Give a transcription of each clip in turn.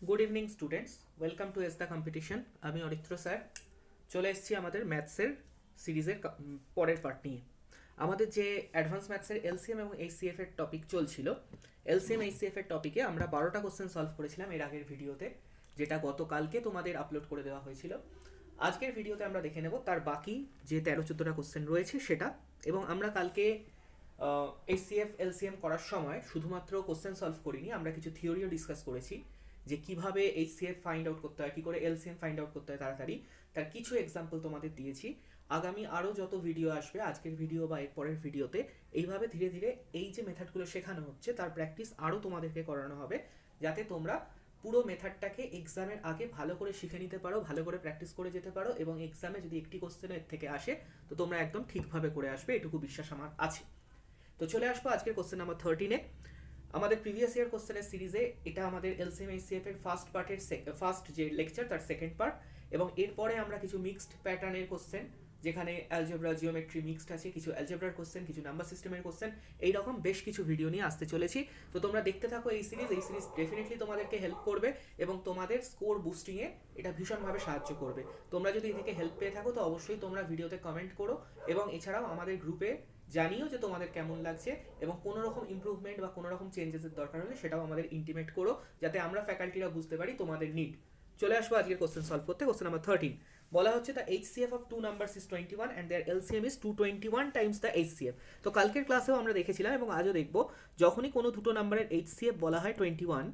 Good evening students, welcome to S the competition. আমি Aritra sir চলে এসেছি আমাদের ম্যাথসের সিরিজের পরের পার্ট নিয়ে। আমাদের যে অ্যাডভান্স ম্যাথসের এলসিএম এবং এইচসিএফ এর টপিক চলছিল, এলসিএম এইচসিএফ এর টপিকে আমরা 12টা কোশ্চেন সলভ করেছিলাম এর আগের ভিডিওতে, যেটা গতকালকে তোমাদের আপলোড করে দেওয়া হয়েছিল। আজকের ভিডিওতে আমরা দেখে নেব তার বাকি যে 13-14টা কোশ্চেন রয়েছে সেটা। এবং আমরা কালকে এইচসিএফ এলসিএম করার সময় শুধুমাত্র কোশ্চেন সলভ করিনি, আমরা কিছু থিওরিও ডিসকাস করেছি যে কিভাবে এইচসিএফ ফাইন্ড আউট করতে হয়, কী করে এলসিএম ফাইন্ড আউট করতে হয় তাড়াতাড়ি। তার কিছু এক্সাম্পল তোমাদের দিয়েছি। আগামী আরও যত ভিডিও আসবে, আজকের ভিডিও বা এর পরের ভিডিওতে, এইভাবে ধীরে ধীরে এই যে মেথডগুলো শেখানো হচ্ছে তার প্র্যাকটিস আরও তোমাদেরকে করানো হবে, যাতে তোমরা পুরো মেথডটাকে এক্সামের আগে ভালো করে শিখে নিতে পারো, ভালো করে প্র্যাকটিস করে যেতে পারো, এবং এক্সামে যদি একটি কোশ্চেনের থেকে আসে তো তোমরা একদম ঠিকভাবে করে আসবে, এটুকু বিশ্বাস আমার আছে। তো চলে আসবো আজকের কোশ্চেন নাম্বার 13-এ। আমাদের প্রিভিয়াস ইয়ার কোশ্চেনের সিরিজে এটা আমাদের এলসিএম এইচসিএফ এর ফার্স্ট পার্টের ফার্স্ট যে লেকচার তার সেকেন্ড পার্ট, এবং এরপরে আমরা কিছু মিক্সড প্যাটার্নের কোশ্চেন, যেখানে অ্যালজেব্রা জিওমেট্রি মিক্সড আছে, কিছু অ্যালজেব্রার কোশ্চেন, কিছু নাম্বার সিস্টেমের কোশ্চেন, এইরকম বেশ কিছু ভিডিও নিয়ে আসতে চলেছি। তো তোমরা দেখতে থাকো এই সিরিজ ডেফিনেটলি তোমাদেরকে হেল্প করবে এবং তোমাদের স্কোর বুস্টিংয়ে এটা ভীষণভাবে সাহায্য করবে। তোমরা যদি এ থেকে হেল্প পেয়ে থাকো তো অবশ্যই তোমরা ভিডিওতে কমেন্ট করো, এবং এছাড়াও আমাদের গ্রুপে জানিও যে তোমাদের কেমন লাগছে, এবং কোনো রকম ইমপ্রুভমেন্ট বা কোনো রকম চেঞ্জেসের দরকার হলে সেটাও আমাদের ইন্টিমেট করো, যাতে আমরা ফ্যাকাল্টিরা বুঝতে পারি তোমাদের নিড। চলে আসবো আজকের কোশ্চেন সলভ করতে। কোশ্চেন নাম্বার 13 বলা হচ্ছে the HCF of two numbers is 21 and their LCM is 221 times the HCF. তো কালকের ক্লাসেও আমরা দেখেছিলাম এবং আজও দেখবো, যখনই কোনো দুটো নাম্বারের এইচসিএফ বলা হয় 21,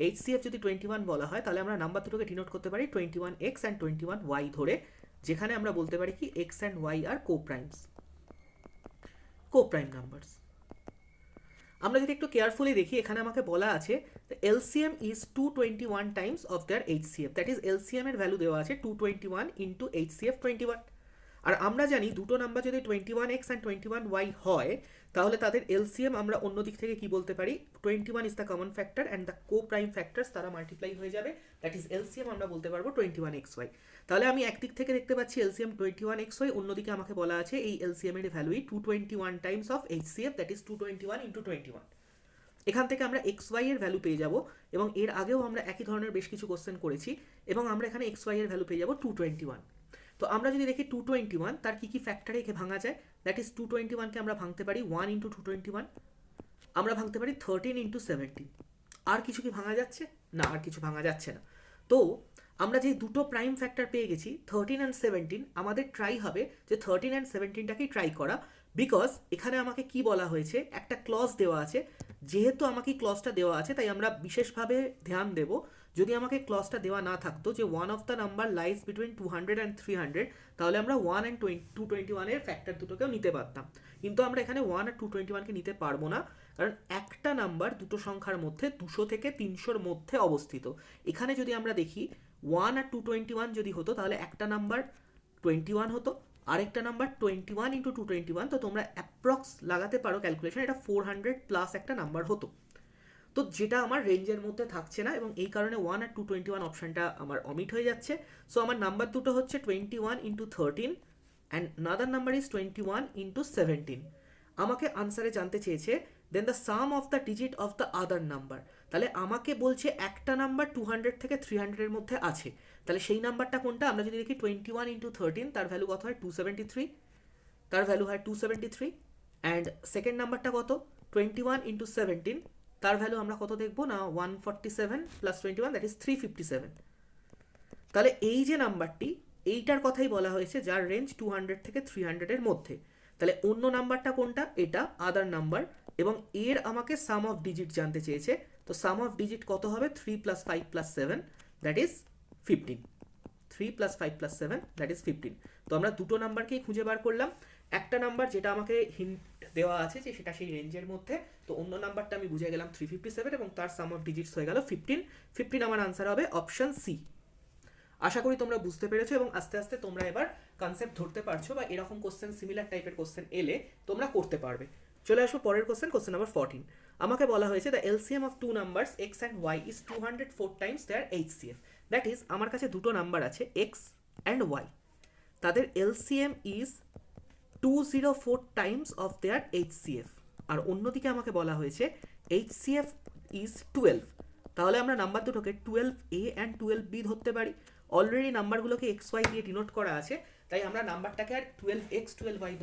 এইচসিএফ যদি 21 বলা হয় তাহলে আমরা নাম্বার দুটোকে ডিনোট করতে পারি 21x অ্যান্ড 21y ধরে, যেখানে আমরা বলতে পারি কি x and y are coprime numbers. আমরা যদি একটু কেয়ারফুলি দেখি, এখানে আমাকে বলা আছে LCM is 221 times of their HCF, that is LCM এর ভ্যালু দেওয়া আছে 221 ইন্টু এইচসিএফ 21। আর আমরা জানি দুটো নাম্বার যদি 21x অ্যান্ড 21y হয় তাহলে তাদের এলসিএম আমরা অন্য দিক থেকে কি বলতে পারি, 21 is the common factor and the co prime factors তারা মাল্টিপ্লাই হয়ে যাবে, দ্যাট ইজ এলসিএম আমরা বলতে পারবো 21xy। তাহলে আমি একদিক থেকে দেখতে পাচ্ছি এলসিএম 21xy, অন্যদিকে আমাকে বলা আছে এই এলসিএম এর ভ্যালুই 221 times of HCF, that is 221 into 21। এখান থেকে আমরা এক্স ওয়াই এর ভ্যালু পেয়ে যাব, এবং এর আগেও আমরা একই ধরনের বেশ কিছু কোশ্চেন করেছি, এবং আমরা এখানে এক্স ওয়াই এর ভ্যালু পেয়ে যাব 221। তো আমরা যদি দেখি 221 তার কী কী ফ্যাক্টরে একে ভাঙা যায়, দ্যাট ইজ 221কে আমরা ভাঙতে পারি 1 ইন্টু 221, আমরা ভাঙতে পারি 13 ইন্টু 17। আর কিছু কি ভাঙা যাচ্ছে না? আর কিছু ভাঙা যাচ্ছে না। তো আমরা যে দুটো প্রাইম ফ্যাক্টর পেয়ে গেছি 13 অ্যান্ড 17, আমাদের ট্রাই হবে যে 13 অ্যান্ড 17টাকেই ট্রাই করা, বিকজ এখানে আমাকে কি বলা হয়েছে, একটা ক্লজ দেওয়া আছে। যেহেতু আমাকে ক্লজটা দেওয়া আছে তাই আমরা বিশেষভাবে ধ্যান দেব, যদি আমাকে ক্লজটা দেওয়া না থাকতো যে one of the number lies between 200 and 300, তাহলে আমরা 1 অ্যান্ড 221 এর ফ্যাক্টর দুটোকেও নিতে পারতাম, কিন্তু আমরা এখানে 1 আর 221কে নিতে পারবো না, কারণ একটা নাম্বার দুটো সংখ্যার মধ্যে 200 থেকে 300-র মধ্যে অবস্থিত। এখানে যদি আমরা দেখি 1 আর 221 যদি হতো তাহলে একটা নাম্বার 21 হতো, আরেকটা নাম্বার 21 ইন্টু 221, তো তোমরা অ্যাপ্রক্স লাগাতে পারো ক্যালকুলেশন, এটা 400 প্লাস একটা নাম্বার হতো। তো যেটা আমার রেঞ্জের মধ্যে থাকছে না, এবং এই কারণে 1 আর 221 অপশানটা আমার অমিট হয়ে যাচ্ছে। সো আমার নাম্বার দুটো হচ্ছে 21 into 13 and another number is 21 into 17। আমাকে আনসারে জানতে চেয়েছে then the sum of the digit of the other number. তাহলে আমাকে বলছে একটা নাম্বার 200 থেকে 300-এর মধ্যে আছে, তাহলে সেই নাম্বারটা কোনটা? আমরা যদি দেখি 21 ইন্টু 13 তার ভ্যালু কত হয় 273, তার ভ্যালু হয় 273, অ্যান্ড সেকেন্ড নাম্বারটা কত 21 ইন্টু 17, তার ভ্যালু আমরা কত দেখবো না 147 প্লাস 21, দ্যাট ইজ 357। তাহলে এই যে নাম্বারটি, এইটার কথাই বলা হয়েছে যার রেঞ্জ 200 থেকে 300-এর মধ্যে। তাহলে অন্য নাম্বারটা কোনটা? এটা আদার নাম্বার, এবং এর আমাকে সাম অফ ডিজিট জানতে চেয়েছে। তো সাম অফ ডিজিট কত হবে 3 plus 5 plus 7, that is 15। 3 plus 5 plus 7, that is 15। তো আমরা দুটো নাম্বারকেই খুঁজে বার করলাম, একটা নাম্বার যেটা আমাকে হিন্ট দেওয়া আছে যে সেটা সেই রেঞ্জের মধ্যে, তো অন্য নাম্বারটা আমি বুঝে গেলাম 357, এবং তার সাম অফ ডিজিটস হয়ে গেল 15। 15 আমার আনসার হবে অপশন সি। আশা করি তোমরা বুঝতে পেরেছো, এবং আস্তে আস্তে তোমরা এবার কনসেপ্ট ধরতে পারছো, বা এরকম কোশ্চেন সিমিলার টাইপের কোশ্চেন এলে তোমরা করতে পারবে। চলে আসো পরের কোশ্চেন, কোশ্চেন নাম্বার 14। আমাকে বলা হয়েছে the LCM of two numbers X and Y is 204 times their HCF, that is আমার কাছে দুটো নাম্বার আছে এক্স অ্যান্ড ওয়াই, তাদের LCM is 204 times of their HCF. আর অন্যদিকে আমাকে বলা হয়েছে এইচসিএফ ইজ 12, তাহলে আমরা নাম্বার দুটোকে 12A অ্যান্ড 12B ধরতে পারি। অলরেডি নাম্বারগুলোকে এক্স ওয়াই দিয়ে ডিনোট করা আছে, তাই আমরা নাম্বারটাকে আর 12x 12y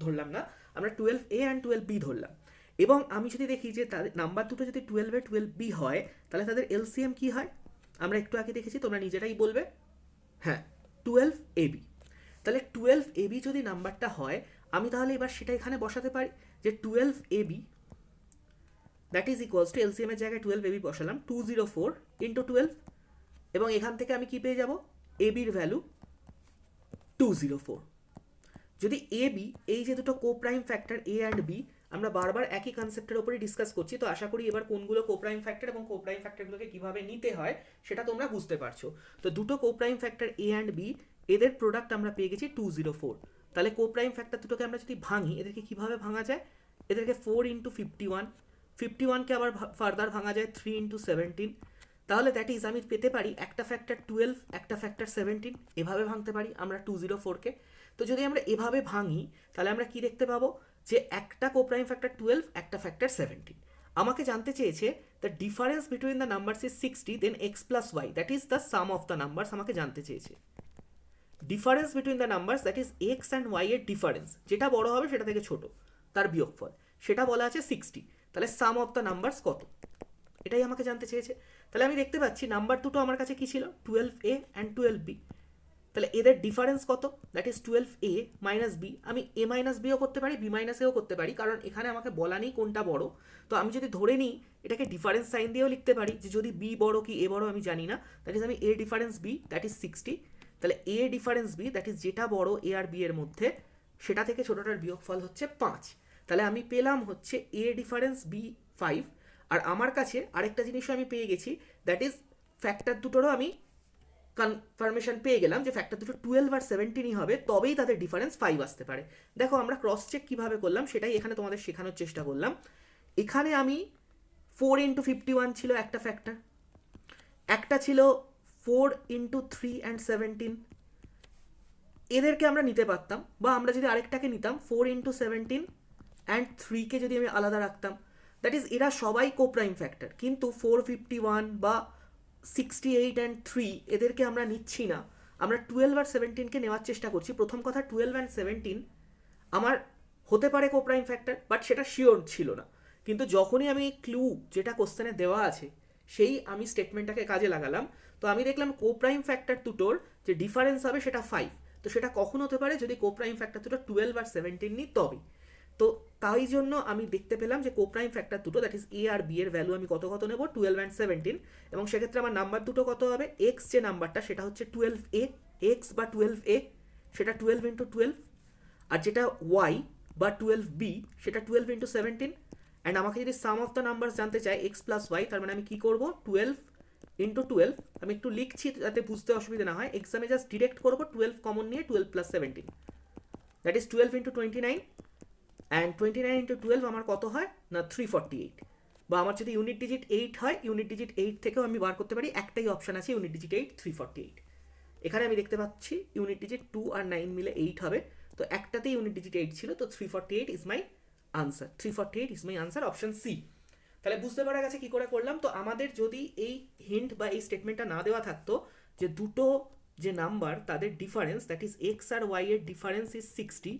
ধরলাম না, আমরা 12A অ্যান্ড 12B ধরলাম। এবং আমি যদি দেখি যে তাদের নাম্বার দুটো যদি 12A 12B হয়, তাহলে তাদের এলসিএম কি হয় আমরা একটু আগে দেখেছি, তোমরা নিজেরাই বলবে। হ্যাঁ, 12AB। তাহলে 12AB যদি নাম্বারটা হয়, আমি তাহলে এবার সেটা এখানে বসাতে পারি যে 12AB that is equals to LCM এর জায়গায় 12AB বসালাম 204 ইন্টু 12, এবং এখান থেকে আমি কি পেয়ে যাব, এবির ভ্যালু 204। যদি এবি, এই যে দুটো coprime factor A and B, আমরা বারবার একই কনসেপ্টের ওপরে ডিসকাস করছি, তো আশা করি এবার কোনগুলো কোপ্রাইম ফ্যাক্টর এবং কোপ্রাইম ফ্যাক্টরগুলোকে কিভাবে নিতে হয় সেটা তোমরা বুঝতে পারছো। তো দুটো coprime factor A and B, এদের প্রোডাক্ট আমরা পেয়ে গেছি 204। তাহলে কোপ্রাইম ফ্যাক্টর দুটোকে আমরা যদি ভাঙি, এদেরকে কিভাবে ভাঙা যায়, এদেরকে 4 ইন্টু 51, 51কে আবার ফার্দার ভাঙা যায় 3 ইন্টু 17। তাহলে দ্যাট ইজ আমি পেতে পারি একটা ফ্যাক্টর 12, একটা ফ্যাক্টর 17, এভাবে ভাঙতে পারি আমরা 204কে। তো যদি আমরা এভাবে ভাঙি, তাহলে আমরা কি দেখতে পাবো যে একটা কোপ্রাইম ফ্যাক্টর 12, একটা ফ্যাক্টর 17। আমাকে জানতে চেয়েছে the difference between the numbers is 60, then X plus Y that is the sum of the numbers আমাকে জানতে চেয়েছে। Difference between the numbers that is X and Y এর ডিফারেন্স, যেটা বড় হবে সেটা থেকে ছোট তার বিয়োগফল, সেটা বলা আছে 60। তাহলে সাম অফ দ্য নাম্বারস কত, এটাই আমাকে জানতে চেয়েছে। তাহলে আমি দেখতে পাচ্ছি নাম্বার দুটো আমার কাছে কি ছিল, 12A অ্যান্ড 12B। তাহলে এদের ডিফারেন্স কত, that is 12A minus B. আমি এ মাইনাস বিও করতে পারি, বি মাইনাস এও করতে পারি, কারণ এখানে আমাকে বলা নেই কোনটা বড়। তো আমি যদি ধরে নিই এটাকে ডিফারেন্স সাইন দিয়েও লিখতে পারি, যে যদি বি বড় কি এ বড় আমি জানি না, দ্যাট ইজ আমি A difference B that is 60। তাহলে A difference B that is যেটা বড় এ আর বি এর মধ্যে, সেটা থেকে ছোটটার বিয়োগফল হচ্ছে 5। তাহলে আমি পেলাম হচ্ছে এ ডিফারেন্স বি 5। আর আমার কাছে আরেকটা জিনিসও আমি পেয়ে গেছি, দ্যাট ইজ ফ্যাক্টর দুটোরও আমি কনফার্মেশন পেয়ে গেলাম যে ফ্যাক্টর দুটো 12 আর 17ই হবে, তবেই তাদের ডিফারেন্স 5 আসতে পারে। দেখো আমরা ক্রস চেক কীভাবে করলাম সেটাই এখানে তোমাদের শেখানোর চেষ্টা করলাম। এখানে আমি 4 ইন্টু 51 ছিল একটা ফ্যাক্টর, একটা ছিল 4 ইন্টু 3 অ্যান্ড 17, এদেরকে আমরা নিতে পারতাম, বা আমরা যদি আরেকটাকে নিতাম 4 ইন্টু 17 অ্যান্ড 3কে যদি আমি আলাদা রাখতাম, দ্যাট ইজ এরা সবাই কোপ্রাইম ফ্যাক্টর, কিন্তু 451 বা 68 অ্যান্ড 3 এদেরকে আমরা নিচ্ছি না, আমরা 12 আর 17কে নেওয়ার চেষ্টা করছি। প্রথম কথা 12 অ্যান্ড 17 আমার হতে পারে কোপ্রাইম ফ্যাক্টর, বাট সেটা শিওর ছিল না। কিন্তু যখনই আমি ক্লু যেটা কোশ্চেনে দেওয়া আছে সেই আমি স্টেটমেন্টটাকে কাজে লাগালাম, তো আমি দেখলাম কোপ্রাইম ফ্যাক্টর দুটোর যে ডিফারেন্স হবে সেটা 5। তো সেটা কখন হতে পারে, যদি কোপ্রাইম ফ্যাক্টর দুটো 12 আর 17 নিই তবে। তো তাই জন্য আমি দেখতে পেলাম যে কোপ্রাইম ফ্যাক্টর দুটো দ্যাট ইজ এ আর বি এর ভ্যালু আমি কত কত নেব, 12 অ্যান্ড 17। এবং সেক্ষেত্রে আমার নাম্বার দুটো কত হবে, এক্স যে নাম্বারটা সেটা হচ্ছে 12A, এক্স বা 12A সেটা 12 ইন্টু 12, আর যেটা ওয়াই বা 12B সেটা 12 ইন্টু 17। অ্যান্ড আমাকে যদি সাম অফ দ্য নাম্বার জানতে চাই এক্স প্লাস ওয়াই, তার মানে আমি কী করবো, 12 ইন্টু 12, আমি একটু লিখছি যাতে বুঝতে অসুবিধা না হয়, এক্সামে জাস্ট ডিরেক্ট করবো 12 কমন নিয়ে 12 plus 17 that is 12 into 29, and 29 into 12 আমার কত হয় না 348। বা আমার যদি ইউনিট ডিজিট 8 হয়, ইউনিট ডিজিট 8 থেকেও আমি বার করতে পারি, একটাই অপশান আছে ইউনিট ডিজিট 8 348। এখানে আমি দেখতে পাচ্ছি ইউনিট ডিজিট 2 আর 9 মিলে 8 হবে, তো একটাতেই ইউনিট ডিজিট 8 ছিল, তো 348 is my answer, 348 is my answer, option C. তাহলে বুঝতে পারা গেছে কি করে করলাম। তো আমাদের যদি এই হিন্ট বা এই স্টেটমেন্টটা না দেওয়া থাকতো যে দুটো যে নাম্বার তাদের ডিফারেন্স দ্যাট ইজ এক্স আর ওয়াই এর ডিফারেন্স ইজ 60,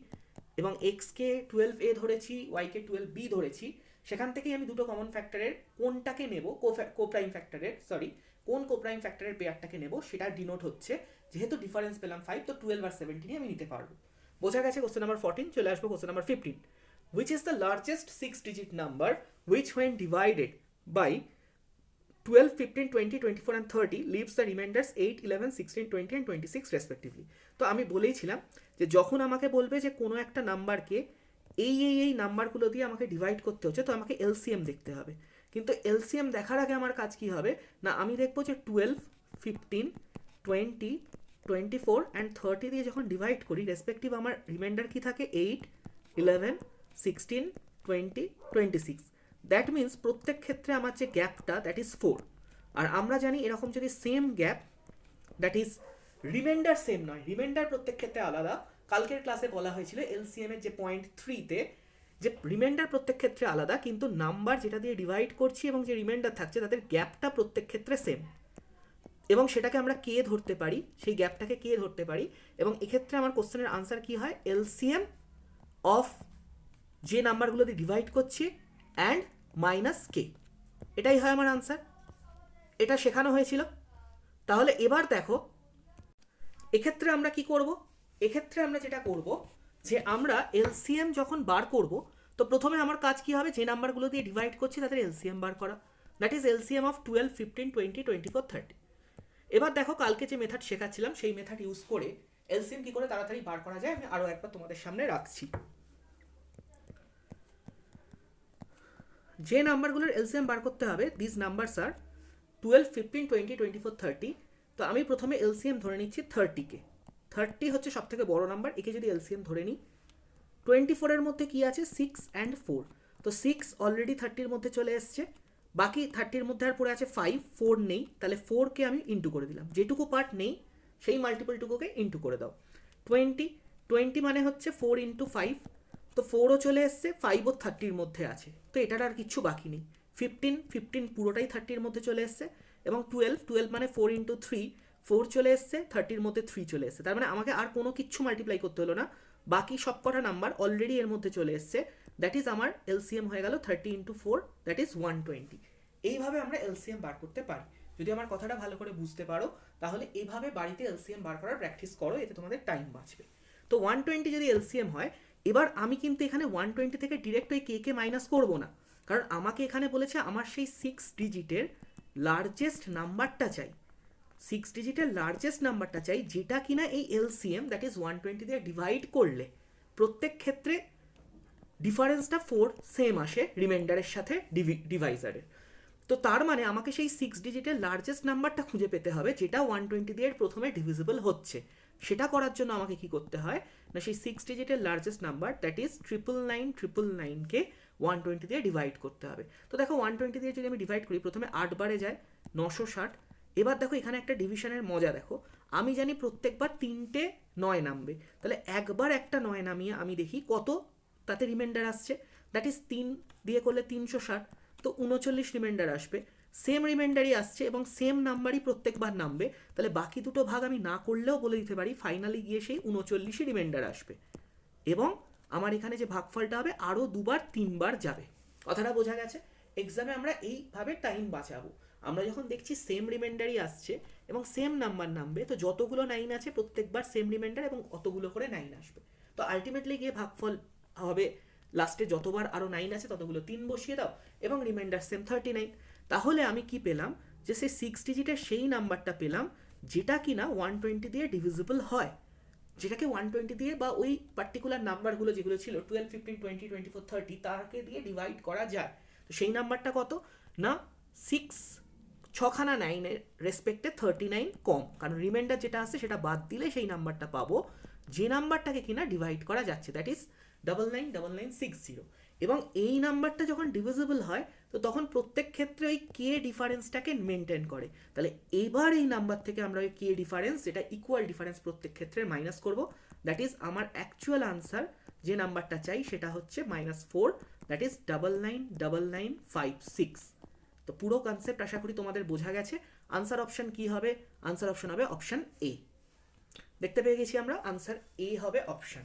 এবং এক্সকে 12A ধরেছি, ওয়াইকে 12B ধরেছি, সেখান থেকেই আমি দুটো কমন ফ্যাক্টরের কোনটাকে নেব, কোপ্রাইম ফ্যাক্টরের কোন কোপ্রাইম ফ্যাক্টরের পেয়ারটাকে নেব সেটা ডিনোট হচ্ছে। যেহেতু ডিফারেন্স পেলাম 5, তো 12 আর 17 আমি নিতে পারবো। বোঝা গেছে। কোশ্চেন নাম্বার 14, চলে আসবো question number 15। Which is the largest 6-digit number which when divided by 12, 15, 20, 24 and 30 leaves the remainders 8, 11, 16, 20 and 26 respectively। তো আমি বলেইছিলাম যে যখন আমাকে বলবে যে কোনো একটা নাম্বারকে এই নাম্বারগুলো দিয়ে আমাকে ডিভাইড করতে হচ্ছে, তো আমাকে এলসিএম দেখতে হবে। কিন্তু এলসিএম দেখার আগে আমার কাজ কি হবে না, আমি দেখবো যে 12, 15, 20, 24 অ্যান্ড 30 দিয়ে যখন ডিভাইড করি রেসপেক্টিভ আমার রিমাইন্ডার কি থাকে, 8, 11, 16, 20, 26। দ্যাট মিনস প্রত্যেক ক্ষেত্রে আমার যে গ্যাপটা দ্যাট ইজ 4। আর আমরা জানি এরকম যদি same gap that is reminder same নয়, রিমাইন্ডার প্রত্যেক ক্ষেত্রে আলাদা। কালকের ক্লাসে বলা হয়েছিল এলসিএম এর যে পয়েন্ট 3তে যে রিমাইন্ডার প্রত্যেক ক্ষেত্রে আলাদা, কিন্তু নাম্বার যেটা দিয়ে ডিভাইড করছি এবং যে রিমাইন্ডার থাকছে তাদের গ্যাপটা প্রত্যেক ক্ষেত্রে সেম, এবং সেটাকে আমরা কে ধরতে পারি, সেই গ্যাপটাকে কে ধরতে পারি। এবং এক্ষেত্রে আমার কোশ্চেনের আনসার কি হয়, এলসিএম অফ যে নাম্বারগুলো দিয়ে ডিভাইড করছি অ্যান্ড মাইনাস কে, এটাই হয় আমার আনসার। এটা শেখানো হয়েছিল। তাহলে এবার দেখো এক্ষেত্রে আমরা কি করব, এক্ষেত্রে আমরা যেটা করব যে আমরা এলসিএম যখন বার করব, তো প্রথমে আমার কাজ কি হবে, যে নাম্বারগুলো দিয়ে ডিভাইড করছি তাদের এলসিএম বার করা, দ্যাট ইজ এলসিএম অফ 12, 15, 20, 24, 30। এবার দেখো কালকে যে মেথড শেখাচ্ছিলাম সেই মেথড ইউজ করে এলসিএম কি করে তাড়াতাড়ি বার করা যায় আমি আরও একবার তোমাদের সামনে রাখছি। যে নাম্বারগুলোর এলসিএম বার করতে হবে, দিস নাম্বারস আর 12, 15, 20, 24, 30। তো আমি প্রথমে এলসিএম ধরে নিচ্ছি 30কে। 30 হচ্ছে সব থেকে বড় নাম্বার, একে যদি এলসিএম ধরে নিই, 24-এর মধ্যে কি আছে, 6 অ্যান্ড 4। তো 6 অলরেডি 30-র মধ্যে চলে এসছে, বাকি 30-র মধ্যে আর পড়ে আছে 5, 4 নেই, তাহলে 4কে আমি ইন্টু করে দিলাম, যেটুকু পার্ট নেই সেই মাল্টিপলটুকুকে ইন্টু করে দাও। 20 মানে হচ্ছে 4 ইন্টু 5, তো 4ও চলে এসছে, 5ও 30-র মধ্যে আছে, তো এটার আর কিচ্ছু বাকি নেই। 15 পুরোটাই 30-র মধ্যে চলে এসছে, এবং 12 মানে 4 ইন্টু 3, 4 চলে এসছে, 30-র মধ্যে 3 চলে এসছে, তার মানে আমাকে আর কোনো কিচ্ছু মাল্টিপ্লাই করতে হলো না, বাকি সব কটা নাম্বার অলরেডি এর মধ্যে চলে এসছে। দ্যাট ইজ আমার এলসিএম হয়ে গেল 30 ইন্টু 4, দ্যাট ইজ 120। এইভাবে আমরা এলসিএম বার করতে পারি। যদি আমার কথাটা ভালো করে বুঝতে পারো তাহলে এইভাবে বাড়িতে এলসিএম বার করার প্র্যাকটিস করো, এতে তোমাদের টাইম বাঁচবে। তো 120 যদি এলসিএম হয়, এবার আমি কিন্তু এখানে 120 থেকে ডিরেক্ট ওই কে কে মাইনাস করবো না, কারণ আমাকে এখানে বলেছে আমার সেই 6 ডিজিটের লার্জেস্ট নাম্বারটা চাই, 6 ডিজিটের লার্জেস্ট নাম্বারটা চাই, যেটা কিনা এই এলসিএম দ্যাট ইজ 120 দিয়ে ডিভাইড করলে প্রত্যেক ক্ষেত্রে ডিফারেন্সটা 4 সেম আসে রিমাইন্ডারের সাথে ডিভাইজারের। তো তার মানে আমাকে সেই 6 ডিজিটের লার্জেস্ট নাম্বারটা খুঁজে পেতে হবে যেটা 120 দিয়ে প্রথমে ডিভিজিবল হচ্ছে। সেটা করার জন্য আমাকে কি করতে হয় না, সেই 6 ডিজিটের লার্জেস্ট নাম্বার দ্যাট ইজ 99999কে 120 দিয়ে ডিভাইড করতে হবে। তো দেখো 120 দিয়ে যদি আমি ডিভাইড করি, প্রথমে 8 বারে যায় 960। এবার দেখো এখানে একটা ডিভিশনের মজা দেখো, আমি জানি প্রত্যেকবার 3টে 9 নামবে, তাহলে একবার একটা 9 নামিয়ে আমি দেখি কত তাতে রিমাইন্ডার আসছে, দ্যাট ইজ 3 দিয়ে করলে 360, তো 39 রিমাইন্ডার আসবে। সেম রিমাইন্ডারই আসছে এবং সেম নাম্বারই প্রত্যেকবার নামবে, তাহলে বাকি দুটো ভাগ আমি না করলেও বলে দিতে পারি ফাইনালি গিয়ে সেই 39ই রিমাইন্ডার আসবে, এবং আমার এখানে যে ভাগফলটা হবে আরও 2বার 3বার যাবে। কথাটা বোঝা গেছে? এক্সামে আমরা এইভাবে টাইম বাঁচাবো। আমরা যখন দেখছি সেম রিমাইন্ডারই আসছে এবং সেম নাম্বার নামবে, তো যতগুলো 9 আছে প্রত্যেকবার সেম রিমাইন্ডার এবং অতগুলো করে 9 আসবে, তো আলটিমেটলি গিয়ে ভাগফল হবে লাস্টে যতবার আরও 9 আছে ততগুলো 3 বসিয়ে দাও এবং রিমাইন্ডার সেম 39। তাহলে আমি কি পেলাম, যে সেই 6 ডিজিটের সেই নাম্বারটা পেলাম যেটা কিনা 120 দিয়ে ডিভিজিবল হয়, যেটাকে 120 দিয়ে বা ওই পার্টিকুলার নাম্বারগুলো যেগুলো ছিল 12, 15, 20, 24, 30 তাকে দিয়ে ডিভাইড করা যায়। তো সেই নাম্বারটা কত না, 6 ছখানা 9-এর রেসপেক্টে 39 কম, কারণ রিমাইন্ডার যেটা আছে সেটা বাদ দিলে সেই নাম্বারটা পাবো যে নাম্বারটাকে কিনা ডিভাইড করা যাচ্ছে, দ্যাট ইজ 999960। এবং এই নাম্বারটা যখন ডিভিজিবল হয় তো তখন প্রত্যেক ক্ষেত্রে ওই কে ডিফারেন্সটাকে মেনটেন করে। তাহলে এবার এই নাম্বার থেকে আমরা ওই কে ডিফারেন্স, যেটা ইকুয়াল ডিফারেন্স প্রত্যেক ক্ষেত্রে মাইনাস করব, দ্যাট ইজ আমার অ্যাকচুয়াল আনসার যে নাম্বারটা চাই সেটা হচ্ছে -4, দ্যাট ইজ 999956। তো পুরো কনসেপ্ট আশা করি তোমাদের বোঝা গেছে। আনসার অপশন কি হবে, আনসার অপশন হবে অপশন এ। দেখতে পেয়ে গেছি আমরা, আনসার এ হবে অপশন,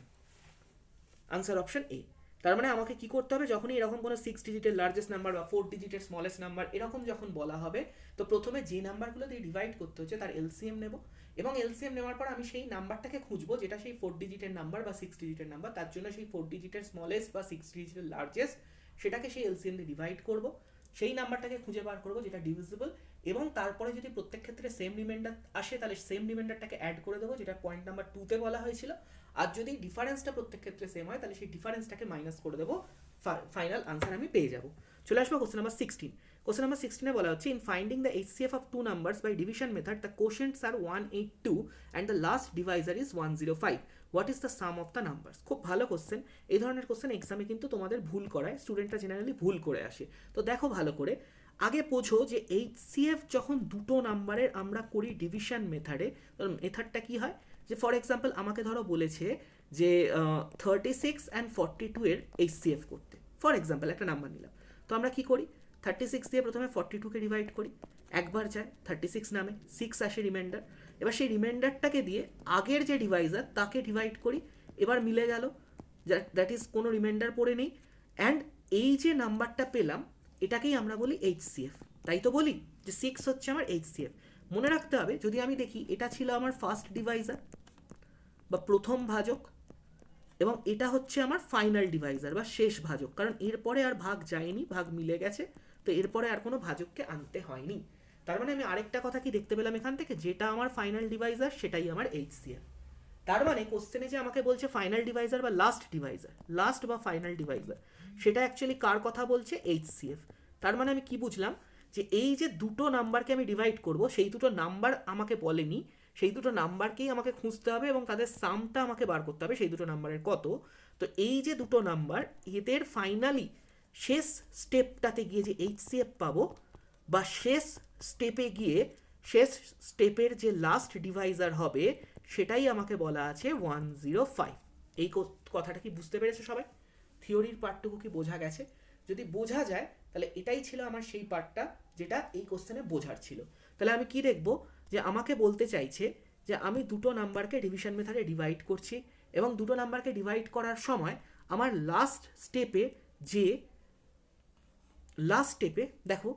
আনসার অপশন এ। তার মানে আমাকে কি করতে হবে, যখনই এরকম কোনো 6 ডিজিটের লার্জেস্ট নাম্বার বা 4 ডিজিটের স্মলেস্ট নাম্বার এরকম যখন বলা হবে, তো প্রথমে যে নাম্বারগুলো দিয়ে ডিভাইড করতে হচ্ছে তার এলসিএম নেব, এবং এলসিএম নেওয়ার পর আমি সেই নাম্বারটাকে খুঁজবো যেটা সেই 4 ডিজিটের নাম্বার বা 6 ডিজিটের নাম্বার, তার জন্য সেই 4 ডিজিটের স্মলেস্ট বা 6 ডিজিটের লার্জেস্ট সেটাকে সেই এলসিএম দিয়ে ডিভাইড করব, সেই নাম্বারটাকে খুঁজে বার করবো যেটা ডিভিজিবল, এবং তারপরে যদি প্রত্যেক ক্ষেত্রে সেম রিমাইন্ডার আসে তাহলে সেম রিমাইন্ডারটাকে অ্যাড করে দেবো, যেটা পয়েন্ট নাম্বার 2-তে বলা হয়েছিল। আর যদি ডিফারেন্সটা প্রত্যেক ক্ষেত্রে সেম হয় তাহলে সেই ডিফারেন্সটাকে মাইনাস করে দেবো, ফাইনাল আনসার আমি পেয়ে যাবো। চলে আসবো কোশ্চেন নাম্বার 16। কোশ্চেন নাম্বার 16-এ বলা হচ্ছে, in finding the HCF of two numbers by division method the quotients are 182 and the last divisor is 105, what is the sum of the numbers. খুব ভালো কোশ্চেন, এই ধরনের কোশ্চেন এক্সামে কিন্তু তোমাদের ভুল করায়, স্টুডেন্টরা জেনারেলি ভুল করে আসে। তো দেখো ভালো করে, আগে বোঝো যে এইচসিএফ যখন দুটো নাম্বারের আমরা করি ডিভিশন মেথডে, মেথডটা কি হয়, যে ফর এক্সাম্পল আমাকে ধরো বলেছে যে 36 অ্যান্ড 42 এর HCF করতে। ফর এক্সাম্পল একটা নাম্বার নিলাম, তো আমরা কি করি, 36 দিয়ে প্রথমে 42কে ডিভাইড করি, একবার যায় 36 নামে, 6 আসে রিমাইন্ডার, এবার সেই রিমাইন্ডারটাকে দিয়ে আগের যে ডিভাইজার তাকে ডিভাইড করি, এবার মিলে গেল, দ্যাট ইজ কোনো রিমাইন্ডার পড়ে নেই, অ্যান্ড এই যে নাম্বারটা পেলাম এটাকেই আমরা বলি HCF। তাই তো বলি যে 6 হচ্ছে আমার HCF। মনে রাখতে হবে, যদি আমি দেখি এটা ছিল আমার ফার্স্ট ডিভাইজার বা প্রথম ভাজক, এবং এটা হচ্ছে আমার ফাইনাল ডিভাইজার বা শেষ ভাজক, কারণ এরপরে আর ভাগ যায়নি, ভাগ মিলে গেছে, তো এরপরে আর কোনো ভাজককে আনতে হয়নি। তার মানে আমি আরেকটা কথা কি দেখতে পেলাম এখান থেকে, যেটা আমার ফাইনাল ডিভাইজার সেটাই আমার HCF। তার মানে কোশ্চেনে যে আমাকে বলছে ফাইনাল ডিভাইজার বা লাস্ট ডিভাইজার, লাস্ট বা ফাইনাল ডিভাইজার, সেটা অ্যাকচুয়ালি কার কথা বলছে, HCF। তার মানে আমি কি বুঝলাম, যে এই যে দুটো নাম্বারকে আমি ডিভাইড করব, সেই দুটো নাম্বার আমাকে বলেনি, সেই দুটো নাম্বারকেই আমাকে খুঁজতে হবে এবং তাদের সামটা আমাকে বার করতে হবে সেই দুটো নাম্বারের কত। তো এই যে দুটো নাম্বার, এদের ফাইনালি শেষ স্টেপটাতে গিয়ে যে HCF পাবো, বা শেষ স্টেপে গিয়ে শেষ স্টেপের যে লাস্ট ডিভাইজার হবে, সেটাই আমাকে বলা আছে 105। এই কথাটা কি বুঝতে পেরেছে সবাই? থিওরির পার্টটুকু কি বোঝা গেছে? যদি বোঝা যায় তাহলে এটাই ছিল আমার সেই পার্টটা যেটা এই কোশ্চেনে বোঝার ছিল। তাহলে আমি কি দেখব, যে আমাকে বলতে চাইছে যে আমি দুটো নাম্বারকে ডিভিশন মেথডে ডিভাইড করছি, এবং দুটো নাম্বারকে ডিভাইড করার সময় আমার লাস্ট স্টেপে দেখো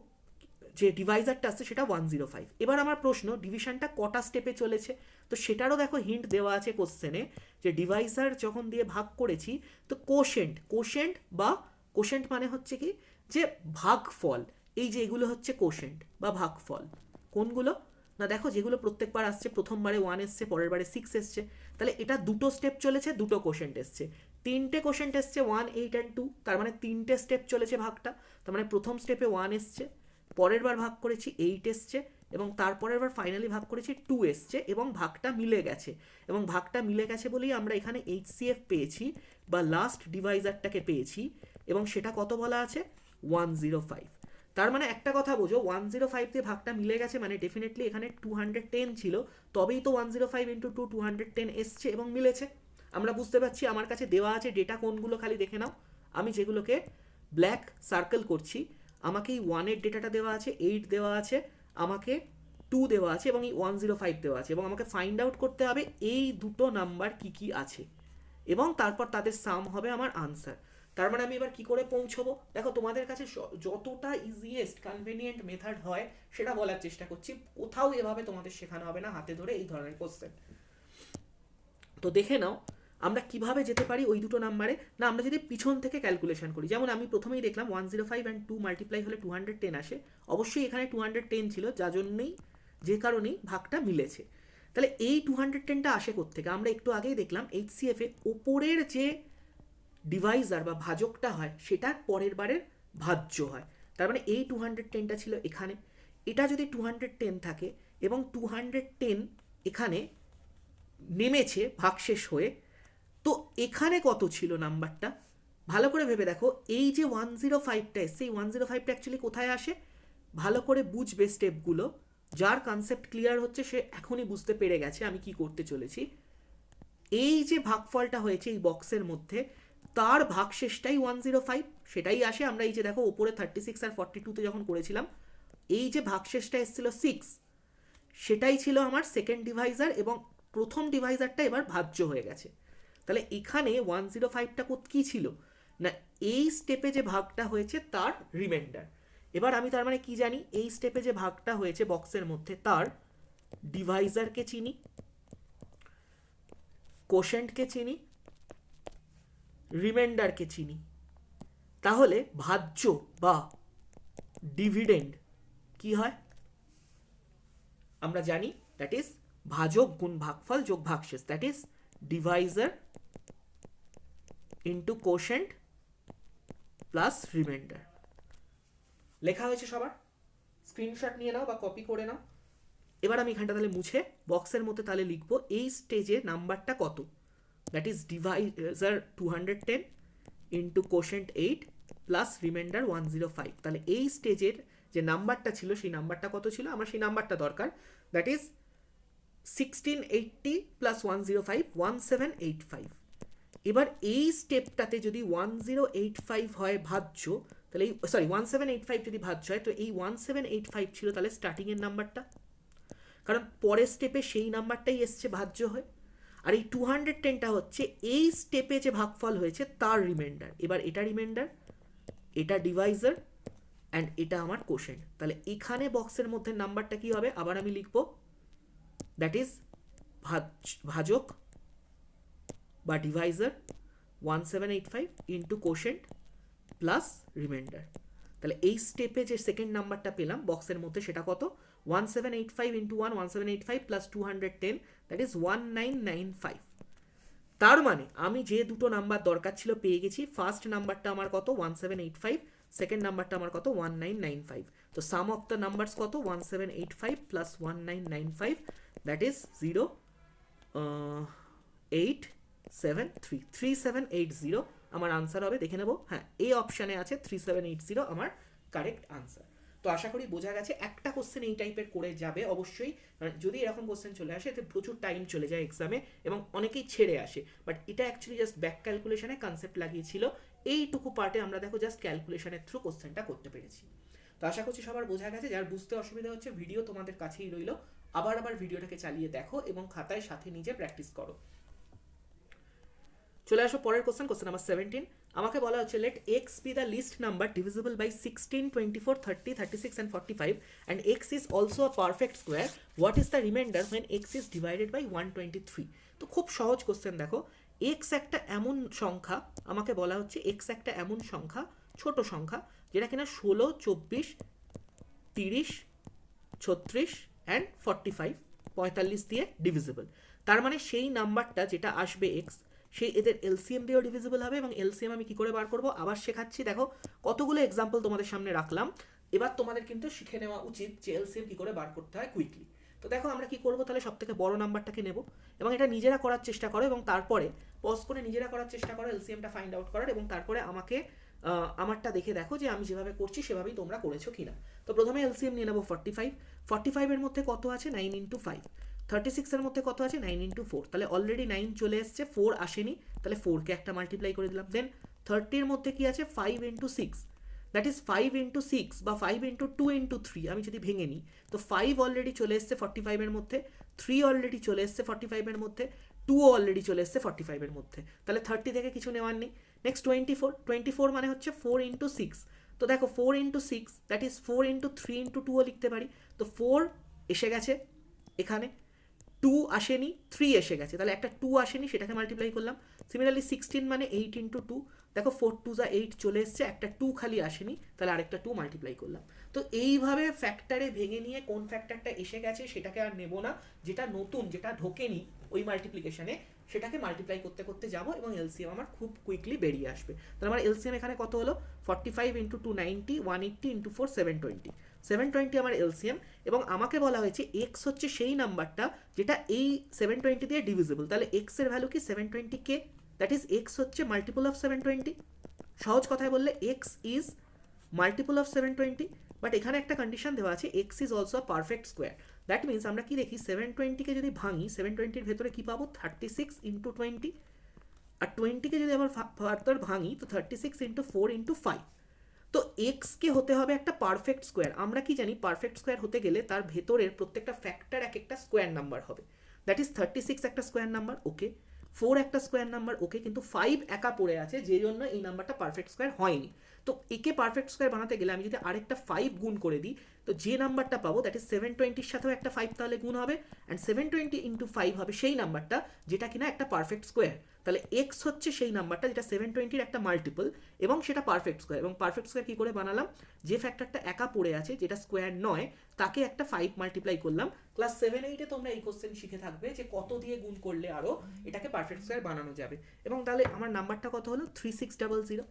যে ডিভাইজারটা আসছে সেটা 105। এবার আমার প্রশ্ন, ডিভিশনটা কটা স্টেপে চলেছে, তো সেটারও দেখো হিন্ট দেওয়া আছে কোশ্চেনে, যে ডিভাইজার যখন দিয়ে ভাগ করেছি, তো কোশেন্ট বা কোশেন্ট মানে হচ্ছে কি, যে ভাগফল, এই যে এগুলো হচ্ছে কোশেন্ট বা ভাগফল। কোনগুলো না, দেখো যেগুলো প্রত্যেকবার আসছে, প্রথমবারে 1 এসছে, পরের বারে 6 এসছে, তাহলে এটা দুটো স্টেপ চলেছে, দুটো কোশেন্ট এসছে, তিনটে কোশেন্ট এসছে 1, 8 অ্যান্ড 2, তার মানে তিনটে স্টেপ চলেছে ভাগটা। তার মানে প্রথম স্টেপে 1 এসছে, পরের বার ভাগ করেছি 8 এসছে, এবং তারপরের বার ফাইনালি ভাগ করেছি 2 এসছে, এবং ভাগটা মিলে গেছে, এবং ভাগটা মিলে গেছে বলেই আমরা এখানে HCF পেয়েছি বা লাস্ট ডিভাইজারটাকে পেয়েছি, এবং সেটা কত বলা আছে, 105। তার মানে একটা কথা বোঝো, 105 দিয়ে ভাগটা মিলে গেছে মানে ডেফিনেটলি এখানে 210 ছিল, তবেই তো 105 ইন্টু 2 210 এসছে এবং মিলেছে। আমরা বুঝতে পারছি, আমার কাছে দেওয়া আছে ডেটা কোনগুলো খালি দেখে নাও, আমি যেগুলোকে ব্ল্যাক সার্কেল করছি, আমাকে এই 1 এর ডেটাটা দেওয়া আছে, 8 দেওয়া আছে, আমাকে 2 দেওয়া আছে, এবং এই 105 দেওয়া আছে, এবং আমাকে ফাইন্ড আউট করতে হবে এই দুটো নাম্বার কি কি আছে, এবং তারপর তাদের সাম হবে আমার আনসার। তার মানে আমি এবার কি করে পৌঁছবো, দেখো তোমাদের কাছে যতটা ইজিয়েস্ট কনভেনিয়েন্ট মেথড হয় সেটা বলার চেষ্টা করছি, কোথাও এভাবে তোমাদের শেখানো হবে না হাতে ধরে এই ধরনের কোশ্চেন। তো দেখে নাও আমরা কিভাবে যেতে পারি ওই দুটো নাম্বারে। না, আমরা যদি পিছন থেকে ক্যালকুলেশন করি, যেমন আমি প্রথমেই দেখলাম 105 অ্যান্ড 2 মাল্টিপ্লাই হলে 210 আসে, অবশ্যই এখানে 210 ছিল, যে কারণেই ভাগটা মিলেছে। তাহলে এই 210টা আসে কোত্থেকে, আমরা একটু আগেই দেখলাম HCF এ ওপরের যে ডিভাইজার বা ভাজকটা হয় সেটা পরের বারের ভাজ্য হয়। তার মানে এই 210টা ছিল এখানে, এটা যদি 210 থাকে এবং 210 এখানে নেমেছে ভাগশেষ হয়ে, তো এখানে কত ছিল নাম্বারটা ভালো করে ভেবে দেখো। এই যে 105টা এসছে, এই 105টা অ্যাকচুয়ালি কোথায় আসে, ভালো করে বুঝবে স্টেপগুলো, যার কনসেপ্ট ক্লিয়ার হচ্ছে সে এখনই বুঝতে পেরে গেছে আমি কি করতে চলেছি। এই যে ভাগফলটা হয়েছে এই বক্সের মধ্যে, তার ভাগশেষটাই 105, সেটাই আসে। আমরা এই যে দেখো ওপরে 36 আর 42তে যখন করেছিলাম, এই যে ভাগশেষটা এসেছিল 6, সেটাই ছিল আমার সেকেন্ড ডিভাইজার, এবং প্রথম ডিভাইজারটা এবার ভাজ্য হয়ে গেছে। তাহলে এখানে 105টা কী ছিল না, এই স্টেপে যে ভাগটা হয়েছে তার রিমাইন্ডার। এবার আমি তার মানে কি জানি, এই স্টেপে যে ভাগটা হয়েছে বক্সের মধ্যে তার ডিভাইজারকে চিনি, কোশেন্টকে চিনি, রিমাইন্ডারকে চিনি। তাহলে ভাজ্য বা ডিভিডেন্ড কি হয় আমরা জানি, দ্যাট ইজ ভাজক গুণ ভাগফল যোগ ভাগশেষ, that is Deviser into quotient plus reminder. লেখা হয়েছে সবার, স্ক্রিনশট নিয়ে নাও বা কপি করে নাও। এবার আমি এখানটা তাহলে মুছে বক্সের মধ্যে তাহলে লিখবো এই স্টেজে নাম্বারটা কত, that is Deviser 210 into quotient 8 plus reminder 105। তাহলে এই স্টেজের যে নাম্বারটা ছিল সেই নাম্বারটা কত ছিল, আমার সেই নাম্বারটা দরকার, দ্যাট ইজ 1680 প্লাস 105 1785। এবার এই স্টেপটাতে যদি 1085 হয় ভাজ্য, তাহলে এই 1785 যদি ভাজ্য হয়, তো এই 1785 ছিল তাহলে স্টার্টিংয়ের নাম্বারটা, কারণ পরের স্টেপে সেই নাম্বারটাই এসছে ভাজ্য হয়। আর এই 210টা হচ্ছে এই স্টেপে যে ভাগফল হয়েছে তার রিমাইন্ডার। এবার এটা রিমাইন্ডার, এটা ডিভাইজার, অ্যান্ড এটা আমার কোশেন্ট। তাহলে এখানে বক্সের মধ্যে নাম্বারটা কি হবে, আবার আমি লিখব, দ্যাট ইজ ভাজক বা Deviser 1785 into quotient plus reminder. তাহলে এই স্টেপে যে সেকেন্ড নাম্বারটা পেলাম বক্সের মধ্যে সেটা কত, 1785 ইন্টু 1785 প্লাস 210, দ্যাট ইজ 1995। তার মানে আমি যে দুটো নাম্বার দরকার ছিল পেয়ে গেছি। ফার্স্ট নাম্বারটা আমার কত, 1785, সেকেন্ড নাম্বারটা আমার কত, 1995। তো সাম অফ দ্য নাম্বারস কত, 1785 প্লাস 1995, দ্যাট ইজ 3780 আমার আনসার হবে। দেখে নেব, হ্যাঁ এই অপশানে আছে 3780 আমার কারেক্ট আনসার। তো আশা করি বোঝা গেছে। একটা কোশ্চেন এই টাইপের করে যাবে অবশ্যই, যদি এরকম কোশ্চেন চলে আসে এতে প্রচুর টাইম চলে যায় এক্সামে এবং অনেকেই ছেড়ে আসে। বাট এটা অ্যাকচুয়ালি জাস্ট ব্যাক ক্যালকুলেশনে কনসেপ্ট লাগিয়েছিল, এইটুকু পার্টে আমরা দেখো জাস্ট ক্যালকুলেশনের থ্রু কোশ্চেনটা করতে পেরেছি। তো আশা করছি সবার বোঝা গেছে। যার বুঝতে অসুবিধা হচ্ছে ভিডিও তোমাদের কাছেই রইলো, আবার ভিডিওটাকে চালিয়ে দেখো এবং খাতায় সাথে নিজে প্র্যাকটিস করো। চলে আসো পরের কোশ্চেন, কোশ্চেন নাম্বার 17। আমাকে বলা হচ্ছে let X be the least number divisible by 16, 24, 30, 36 and 45 and x is also a perfect square. What is the remainder when x is divided by 123? তো খুব সহজ কোশ্চেন দেখো। x একটা এমন সংখ্যা, আমাকে বলা হচ্ছে x একটা এমন সংখ্যা, ছোট সংখ্যা, যেটা কিনা 16, 24, 30, 36 and 45, 45 দিয়ে ডিভিজিবল। তার মানে সেই নাম্বারটা যেটা আসবে এক্স, সেই এদের এলসিএম দিয়েও ডিভিজিবল হবে। এবং এলসিএম আমি কি করে বার করব আবার শেখাচ্ছি। দেখো কতগুলো এক্সাম্পল তোমাদের সামনে রাখলাম, এবার তোমাদের কিন্তু শিখে নেওয়া উচিত যে এলসিএম কি করে বার করতে হয় কুইকলি। তো দেখো আমরা কি করব, তাহলে সব থেকে বড় নাম্বারটাকে নেব এবং এটা নিজেরা করার চেষ্টা করো এবং তারপরে পজ করে নিজেরা করার চেষ্টা করো এলসিএমটা ফাইন্ড আউট করার, এবং তারপরে আমাকে আমারটা দেখে দেখো যে আমি যেভাবে করছি সেভাবেই তোমরা করেছো কিনা। তো প্রথমে এলসিএম নিয়ে নেবো 45। 45-এর মধ্যে কত আছে, 9 ইন্টু 5। 36-এর মধ্যে কত আছে, 9 ইন্টু 4। তাহলে অলরেডি 9 চলে এসছে, 4 আসেনি, তাহলে 4কে একটা মাল্টিপ্লাই করে দিলাম। দেন 30-এর মধ্যে কি আছে, 5 ইন্টু 6, দ্যাট ইজ 5 ইন্টু 6 বা 5 ইন্টু 2 ইন্টু 3। আমি যদি ভেঙে নিই তো 5 অলরেডি চলে এসছে 45-এর মধ্যে, 3 অলরেডি চলে এসছে 45-এর মধ্যে, 2 অলরেডি চলে এসছে 45-এর মধ্যে। তাহলে 30 থেকে কিছু নেওয়ার নেই। নেক্সট 24। 24 মানে হচ্ছে 4 ইন্টু 6। তো দেখো 4 into 6, that is 4 into 3 into 2ও লিখতে পারি। তো 4 এসে গেছে এখানে, 2 আসেনি, 3 এসে গেছে, তাহলে একটা 2 আসেনি, সেটাকে মাল্টিপ্লাই করলাম। সিমিলারলি 16 মানে 8 ইন্টু 2, দেখো 4 2 যা 8 চলে এসছে, একটা 2 খালি আসেনি, তাহলে আরেকটা 2 মাল্টিপ্লাই করলাম। তো এইভাবে ফ্যাক্টরে ভেঙে নিয়ে কোন ফ্যাক্টরটা এসে গেছে সেটাকে আর নেব না, যেটা নতুন যেটা ঢোকেনি ওই মাল্টিপ্লিকেশনে সেটাকে মাল্টিপ্লাই করতে করতে যাবো এবং এলসিএম আমার খুব কুইকলি বেরিয়ে আসবে। তাহলে আমার এলসিএম এখানে কত হলো, 45 ইন্টু 2 90, 180 ইন্টু 4 720, 720 আমার এলসিএম। এবং আমাকে বলা হয়েছে এক্স হচ্ছে সেই নাম্বারটা যেটা এই 720 দিয়ে ডিভিজিবল। তাহলে এক্স এর ভ্যালু কি 720k, দ্যাট ইজ এক্স হচ্ছে মাল্টিপল অফ 720। সহজ কথায় বললে x is multiple of 720। But এখানে একটা কন্ডিশন দেওয়া আছে, x is also a perfect square. That means আমরা কি দেখি, 720-কে যদি ভাঙি, 720-র ভেতরে কি পাবো, 36 ইন্টু 20, আর 20-কে যদি আবার ফার্দার ভাঙি তো 36 ইন্টু 4 ইন্টু 5। তো এক্সকে হতে হবে একটা পারফেক্ট স্কোয়ার। আমরা কি জানি, পারফেক্ট স্কোয়ার হতে গেলে তার ভেতরের প্রত্যেকটা ফ্যাক্টর এক একটা স্কোয়ার নাম্বার হবে। দ্যাট ইজ 36 একটা স্কোয়ার নাম্বার, ওকে, 4 একটা স্কোয়ার নাম্বার, ওকে, কিন্তু 5 একা পড়ে আছে, যে জন্য এই নাম্বারটা পারফেক্ট স্কোয়ার হয়নি। তো একে পারফেক্ট স্কোয়ার বানাতে গেলে আমি যদি আরেকটা 5 গুণ করে দিই, তো যে নাম্বারটা পাবো দ্যাট ইজ 720-র সাথেও একটা 5 তাহলে গুণ হবে, অ্যান্ড 720 ইন্টু 5 হবে সেই নাম্বারটা যেটা কিনা একটা পারফেক্ট স্কোয়ার। তাহলে এক্স হচ্ছে সেই নাম্বারটা যেটা 720-র একটা মাল্টিপল এবং সেটা পারফেক্ট স্কোয়ার। এবং পারফেক্ট স্কোয়ার কী করে বানালাম, যে ফ্যাক্টরটা একা পড়ে আছে যেটা স্কোয়ার নয় তাকে একটা 5 মাল্টিপ্লাই করলাম। ক্লাস 7-8-এ তোমরা এই কোশ্চেন শিখে থাকবে যে কত দিয়ে গুণ করলে আরও এটাকে পারফেক্ট স্কোয়ার বানানো যাবে। এবং তাহলে আমার নাম্বারটা কত হলো, 3600,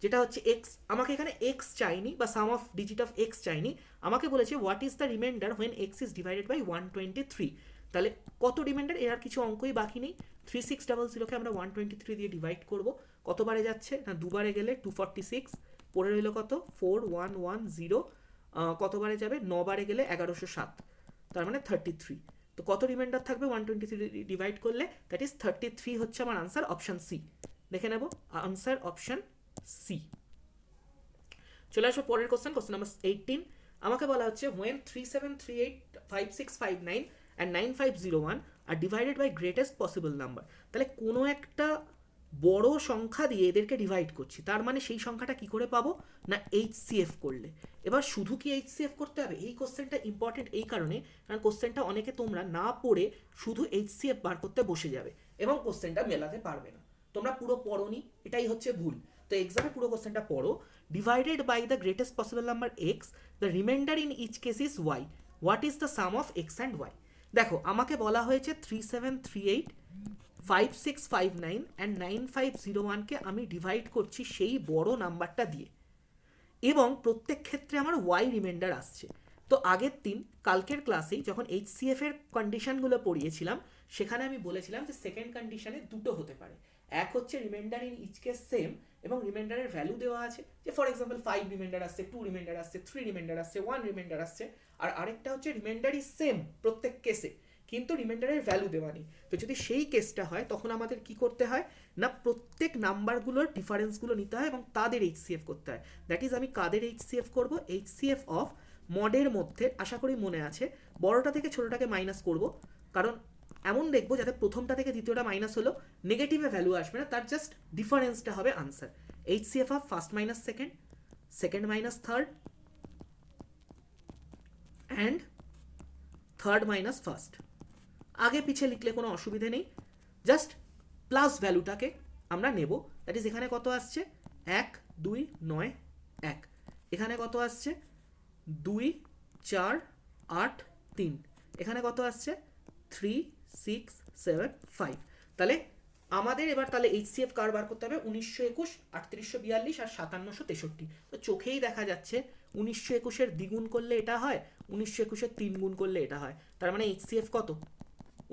যেটা হচ্ছে এক্স। আমাকে এখানে এক্স চাইনি বা sum of digit of X চাইনি, আমাকে বলেছে what is the remainder when X is divided by 123। তাহলে কত রিমাইন্ডার, এর আর কিছু অঙ্কই বাকি নেই। 3600-কে আমরা 123 দিয়ে ডিভাইড করব, কতবারে যাচ্ছে না, দুবারে গেলে 246, পড়ে রইল কত 4110, কতবারে যাবে, 9 বারে গেলে 1107, তার মানে 33। তো তো কত রিমাইন্ডার থাকবে 123 ডিভাইড করলে, দ্যাট ইজ 33 হচ্ছে আমার আনসার, অপশান সি। দেখে নেব আনসার অপশান সি। চলে আসবো পরের কোশ্চেন, কোশ্চেন নাম্বার 18। আমাকে বলা হচ্ছে when 37385659 and 9501 আর divided by greatest possible number. তাহলে কোনো একটা বড় সংখ্যা দিয়ে এদেরকে ডিভাইড করছি, তার মানে সেই সংখ্যাটা কি করে পাবো না এইচসিএফ করলে। এবার শুধু কি এইচসিএফ করতে হবে? এই কোশ্চেনটা ইম্পর্টেন্ট এই কারণে, কারণ কোশ্চেনটা অনেকে তোমরা না পড়ে শুধু এইচসিএফ বার করতে বসে যাবে এবং কোশ্চেনটা মেলাতে পারবে না। তোমরা পুরো পড়োনি, এটাই হচ্ছে ভুল। তো এক্সামে পুরো কোশ্চেনটা পড়ো। Divided by the greatest possible number X, the remainder in each case is Y, what is the sum of X and Y. দেখো আমাকে বলা হয়েছে 3738 5659 অ্যান্ড 9501কে আমি ডিভাইড করছি সেই বড় নাম্বারটা দিয়ে, এবং প্রত্যেক ক্ষেত্রে আমার ওয়াই রিমাইন্ডার আসছে। তো আগের দিন কালকের ক্লাসেই যখন এইচসিএফ এর কন্ডিশনগুলো পড়িয়েছিলাম, সেখানে আমি বলেছিলাম যে সেকেন্ড কন্ডিশনে দুটো হতে পারে। এক হচ্ছে remainder in each case same এবং রিমাইন্ডারের ভ্যালু দেওয়া আছে, যে ফর এক্সাম্পল 5 রিমাইন্ডার আসছে, 2 রিমাইন্ডার আসছে, 3 রিমাইন্ডার আসছে, 1 রিমাইন্ডার আসছে। আর আরেকটা হচ্ছে রিমাইন্ডার ইজ সেম প্রত্যেক কেসে, কিন্তু রিমাইন্ডারের ভ্যালু দেওয়া নেই। তো যদি সেই কেসটা হয় তখন আমাদের কি করতে হয় না প্রত্যেক নাম্বারগুলোর ডিফারেন্সগুলো নিতে হয় এবং তাদের এইচসিএফ করতে হয়। দ্যাট ইজ আমি কাদের এইচসিএফ করব? এইচসিএফ অফ মডের মধ্যে, আশা করি মনে আছে, বড়টা থেকে ছোটটাকে মাইনাস করব, কারণ এমন দেখবো যাতে প্রথমটা থেকে দ্বিতীয়টা মাইনাস হলো নেগেটিভে ভ্যালু আসবে না, তার জাস্ট ডিফারেন্সটা হবে answer. HCF of first minus second, second minus third, and third minus first. আগে পিছে লিখলে কোনো অসুবিধে নেই, জাস্ট প্লাস ভ্যালুটাকে আমরা নেব। দ্যাট ইজ এখানে কত আসছে 1 2 9 1, এখানে কত আসছে 2 4 8 3, এখানে কত আসছে 3 6 7 5। তাহলে আমাদের এবার তাহলে এইচসিএফ কার বার করতে হবে? 1921 3842 আর 5763। তো চোখেই দেখা যাচ্ছে 1921-এর দ্বিগুণ করলে এটা হয়, 1921-এর 3 গুণ করলে এটা হয়। তার মানে এইচসিএফ কত?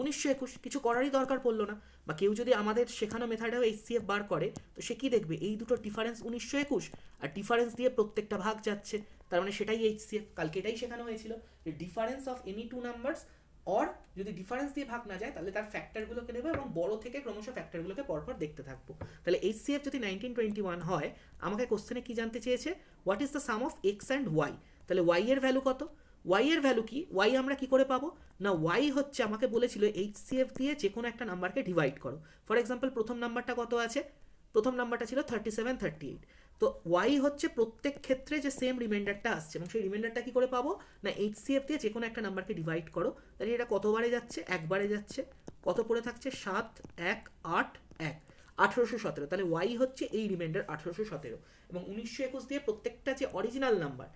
1921। কিছু করারই দরকার পড়লো না। বা কেউ যদি আমাদের শেখানো মেথডেও এইচসিএফ বার করে, তো সে কি দেখবে? এই দুটো ডিফারেন্স 1921, আর ডিফারেন্স দিয়ে প্রত্যেকটা ভাগ যাচ্ছে, তার মানে সেটাই এইচসিএফ। কালকে এটাই শেখানো হয়েছিল যে difference of any two numbers, or যদি ডিফারেন্স দিয়ে ভাগ না যায় তাহলে তার ফ্যাক্টরগুলোকে নেবো এবং বড় থেকে ক্রমশ ফ্যাক্টরগুলোকে পরপর দেখতে থাকবো। তাহলে এইচসিএফ যদি 1921 হয়, আমাকে কোশ্চেনে কি জানতে চেয়েছে? What is the sum of X and Y. তাহলে ওয়াই এর ভ্যালু কত? ওয়াই এর ভ্যালু কি? ওয়াই আমরা কি করে পাবো না, ওয়াই হচ্ছে আমাকে বলেছিল এইচসিএফ দিয়ে যে কোনো একটা নাম্বারকে ডিভাইড করো। ফর এক্সাম্পল প্রথম নাম্বারটা কত আছে? প্রথম নাম্বারটা ছিল 3738। তো ওয়াই হচ্ছে প্রত্যেক ক্ষেত্রে যে সেম রিমাইন্ডারটা আসছে, এবং সেই রিমাইন্ডারটা কি করে পাবো না এইচসিএফ দিয়ে যে কোনো একটা নাম্বারকে ডিভাইড করো। তাহলে এটা কতবারে যাচ্ছে? একবারে যাচ্ছে। কত পড়ে থাকছে? 7 1 8 1, 1817। তাহলে ওয়াই হচ্ছে এই রিমাইন্ডার 1817। এবং 1921 দিয়ে প্রত্যেকটা যে অরিজিনাল নাম্বার,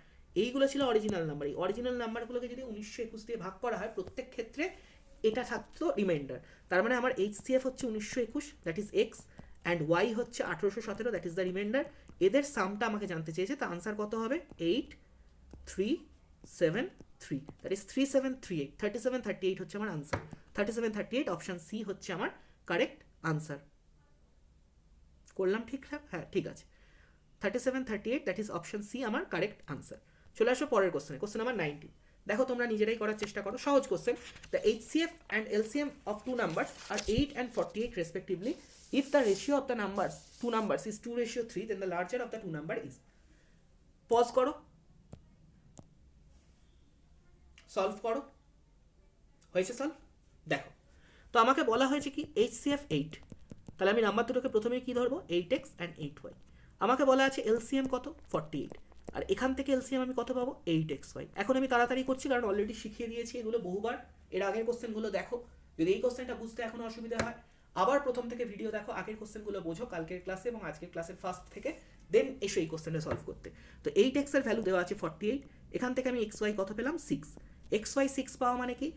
এইগুলো ছিল অরিজিনাল নাম্বার, এই অরিজিনাল নাম্বারগুলোকে যদি 1921 দিয়ে ভাগ করা হয় প্রত্যেক ক্ষেত্রে এটা থাকতো রিমাইন্ডার। তার মানে আমার এইচসিএফ হচ্ছে 1921, that is X, and Y হচ্ছে 1817, দ্যাট ইজ দ্য রিমাইন্ডার। এদের সামটা আমাকে জানতে চেয়েছে, তা আনসার কত হবে? 8373, দ্যাট ইজ 3738। 3738 হচ্ছে আমার আনসার। 3738 অপশান সি হচ্ছে আমার কারেক্ট আনসার। করলাম ঠিকঠাক? হ্যাঁ ঠিক আছে। 3738, দ্যাট ইজ অপশান সি আমার কারেক্ট আনসার। চলে আসো পরের কোশ্চেনে, কোশ্চেন নাম্বার 19। দেখো তোমরা নিজেরাই করার চেষ্টা করো, সহজ question. The HCF and LCM of two numbers are 8 and 48 respectively. If the ratio of the numbers two numbers is 2:3, then the larger of the two number is. Pause করো, solve করো। হয়েছে সলভ? দেখো তো আমাকে বলা হয়েছে কি HCF 8, তাহলে আমি নাম্বার দুটোকে প্রথমে কি ধরবো? 8x and 8y। আমাকে বলা আছে এলসিএম কত? 48, আর এখান থেকে এলসিএম আমি কত পাবো? 8xy। এখন আমি তাড়াতাড়ি করছি কারণ অলরেডি শিখিয়ে দিয়েছি এগুলো বহুবার, এর আগের কোশ্চেনগুলো দেখো। যদি এই কোশ্চেনটা বুঝতে এখনো অসুবিধা হয়, আবার প্রথম থেকে ভিডিও দেখো, আগের কোশ্চেনগুলো বোঝো কালকের ক্লাসে এবং আজকের ক্লাসের ফার্স্ট থেকে, দেন এসো এই কোশ্চেনটা সলভ করতে। তো 8x এর ভ্যালু দেওয়া আছে 48, এখান থেকে আমি xy কত পেলাম? 6। xy 6 পাওয়া মানে কি?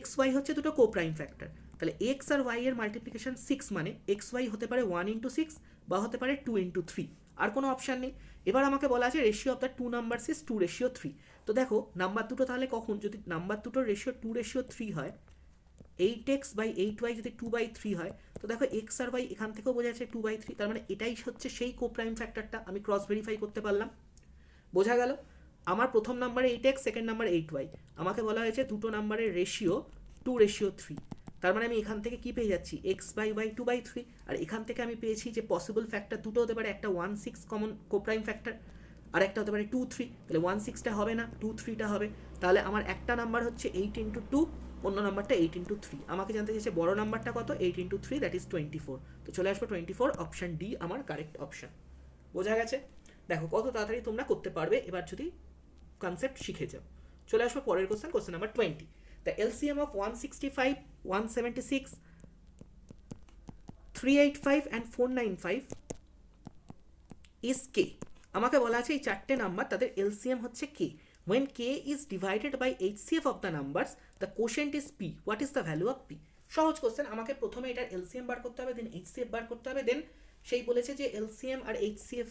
xy হচ্ছে দুটো কোপ্রাইম ফ্যাক্টর, তাহলে x আর y এর মাল্টিপ্লিকেশন 6 মানে xy হতে পারে 1 into 6 বা হতে পারে 2 into 3, আর কোনো অপশান নেই। এবার আমাকে বলা আছে ratio of the two numbers is 2:3। তো দেখো নাম্বার দুটো তাহলে কখন, যদি নাম্বার দুটোর রেশিও 2:3 হয়, 8x by 8y যদি 2/3 হয়, তো দেখো x আর y এখান থেকেও বোঝা যাচ্ছে 2/3, তার মানে এটাই হচ্ছে সেই কোপ্রাইম ফ্যাক্টরটা। আমি ক্রস ভেরিফাই করতে পারলাম, বোঝা গেল? আমার প্রথম নাম্বারে 8x, সেকেন্ড নাম্বার 8y, আমাকে বলা হয়েছে দুটো নাম্বারের রেশিও 2:3, তার মানে আমি এখান থেকে কি পেয়ে যাচ্ছি x/y 2/3, আর এখান থেকে আমি পেয়েছি যে পসিবল ফ্যাক্টর দুটো হতে পারে, একটা 1/6 কমন কোপ্রাইম ফ্যাক্টর, আর একটা হতে পারে 2/3, তাহলে 1/6টা হবে না, 2/3টা হবে। তাহলে আমার একটা নাম্বার হচ্ছে 8 × 2, অন্য নাম্বারটা 8 × 3। আমাকে জানতে চাইছে বড় নাম্বারটা কত, 8 × 3 দ্যাট ইজ 24। তো চলে আসবে 24, অপশান ডি আমার কারেক্ট অপশান। বোঝা গেছে? দেখো কত তাড়াতাড়ি তোমরা করতে পারবে এবার যদি কনসেপ্ট শিখে যাও। চলে আসবো পরের question, question number 20। The LCM of 165, 176, 385 and 495 is K. আমাকে বলা আছে এই চারটে নাম্বার তাদের এলসিএম হচ্ছে K. when k is divided by HCF of the numbers the quotient is p, what is the value of p? সহজ question, আমাকে প্রথমে এটার এলসিএম বার করতে হবে, দেন এইচসিএফ বার করতে হবে, দেন সেই বলেছে যে এলসিএম আর এইচসিএফ,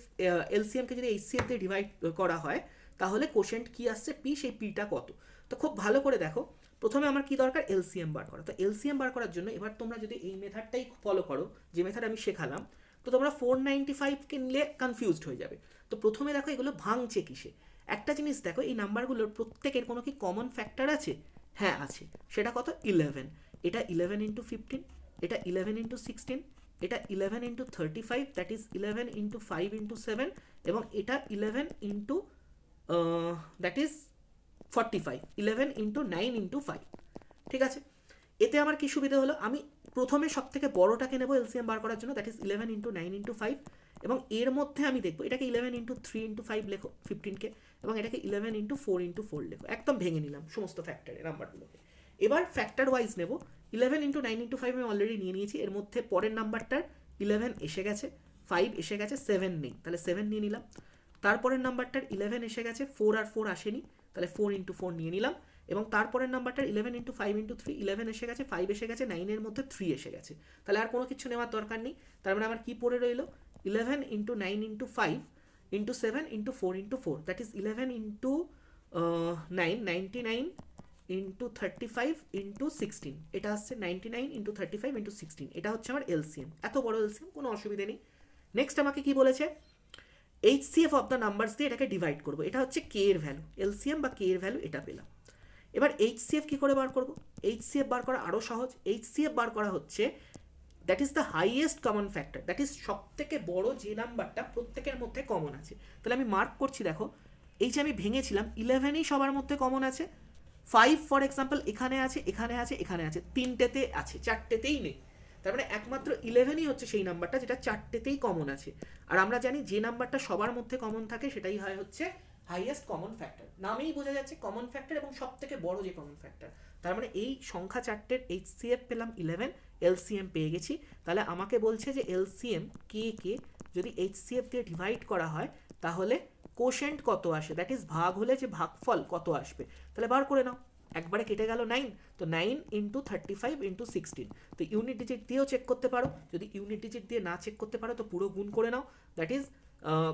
এলসিএমকে যদি এইচসিএফ দিয়ে ডিভাইড করা হয় তাহলে কোশেন্ট কি আসছে পি, সেই পিটা কত। তো খুব ভালো করে দেখো, প্রথমে আমার কি দরকার, এলসিএম বার করা। তো এলসিএম বার করার জন্য এবার তোমরা যদি এই মেথডটাই ফলো করো, যে মেথড আমি শেখালাম, তো তোমরা 495কে নিলে কনফিউজড হয়ে যাবে। তো প্রথমে দেখো এগুলো ভাঙছে কিসে। একটা জিনিস দেখো, এই নাম্বারগুলোর প্রত্যেকের কোনো কি কমন ফ্যাক্টর আছে? হ্যাঁ আছে। সেটা কত, 11। এটা 11 × 15, এটা 11 × 16, এটা 11 × 35, দ্যাট ইজ 11 × 5 × 7, এবং এটা 11 দ্যাট ইজ 45, 11 × 9 × 5। ঠিক আছে, এতে আমার কি সুবিধা হলো, আমি প্রথমে সব থেকে বড়টাকে নেবো এলসিএম বার করার জন্য, দ্যাট ইজ 11 × 9 × 5, এবং এর মধ্যে আমি দেখবো এটাকে 11 × 3 × 5 লেখো 15কে, এবং এটাকে 11 × 4 × 4 লেখো। একদম ভেঙে নিলাম সমস্ত ফ্যাক্টরের নাম্বারগুলোকে। এবার ফ্যাক্টর ওয়াইজ নেব, 11 × 9 × 5 আমি অলরেডি নিয়ে নিয়েছি, এর মধ্যে পরের নাম্বারটার 11 এসে গেছে, 5 এসে গেছে, 7 নেই, তাহলে 7 নিয়ে নিলাম। তারপরের নাম্বারটার 11 এসে গেছে, 4 আর 4 আসেনি, তাহলে 4 × 4 নিয়ে নিলাম। এবং তারপরের নাম্বারটার 11 × 5 × 3, 11 এসে গেছে, 5 এসে গেছে, 9-এর মধ্যে 3 এসে গেছে, তাহলে আর কোনো কিছু নেওয়ার দরকার নেই। তার মানে আমার কি পড়ে রইল, 11 × 9 × 5 × 7 × 4 × 4, দ্যাট ইজ 11 × 9, 99 × 35 × 16, এটা হচ্ছে 99 × 35 × 16, এটা হচ্ছে আমার এলসিএম। এত বড় এলসিএম, কোনো অসুবিধা নেই। নেক্সট আমাকে কি বলেছে, এইচসিএফ অফ দ্য নাম্বারস দিয়ে এটাকে ডিভাইড করবো, এটা হচ্ছে কে এর ভ্যালু, এলসিএম বা কে এর ভ্যালু এটা পেলাম। এবার এইচসিএফ কী করে বার করবো, এইচসিএফ বার করা আরও সহজ। এইচসিএফ বার করা হচ্ছে that is the highest common factor, that is সব থেকে বড় যে নাম্বারটা প্রত্যেকের মধ্যে কমন আছে। তাহলে আমি মার্ক করছি, দেখো এই যে আমি ভেঙেছিলাম, 11ই সবার মধ্যে কমন আছে, 5 ফর এক্সাম্পল এখানে আছে, এখানে আছে, এখানে আছে, 3টেতে আছে, 4টেতেই নেই। তার মানে একমাত্র 11ই হচ্ছে সেই নাম্বারটা যেটা 4টেতেই কমন আছে। আর আমরা জানি যে নাম্বারটা সবার মধ্যে কমন থাকে সেটাই হয় হচ্ছে হাইয়েস্ট কমন ফ্যাক্টর। নামেই বোঝা যাচ্ছে কমন ফ্যাক্টর এবং সব থেকে বড় যে কমন ফ্যাক্টর। তার মানে এই সংখ্যা 4টের এইচসিএফ পেলাম 11, এলসিএম পেয়ে গেছি। তাহলে আমাকে বলছে যে এলসিএম কে যদি এইচসিএফ দিয়ে ডিভাইড করা হয় তাহলে কোশেন্ট কত আসে, দ্যাট ইজ ভাগ হলে যে ভাগফল কত আসবে। তাহলে বার করে নাও, একবারে কেটে গেল 9, তো 9 × 35 × 16। তো ইউনিট ডিজিট দিয়েও চেক করতে পারো, যদি ইউনিট ডিজিট দিয়ে না চেক করতে পারো তো পুরো গুণ করে নাও, দ্যাট ইজ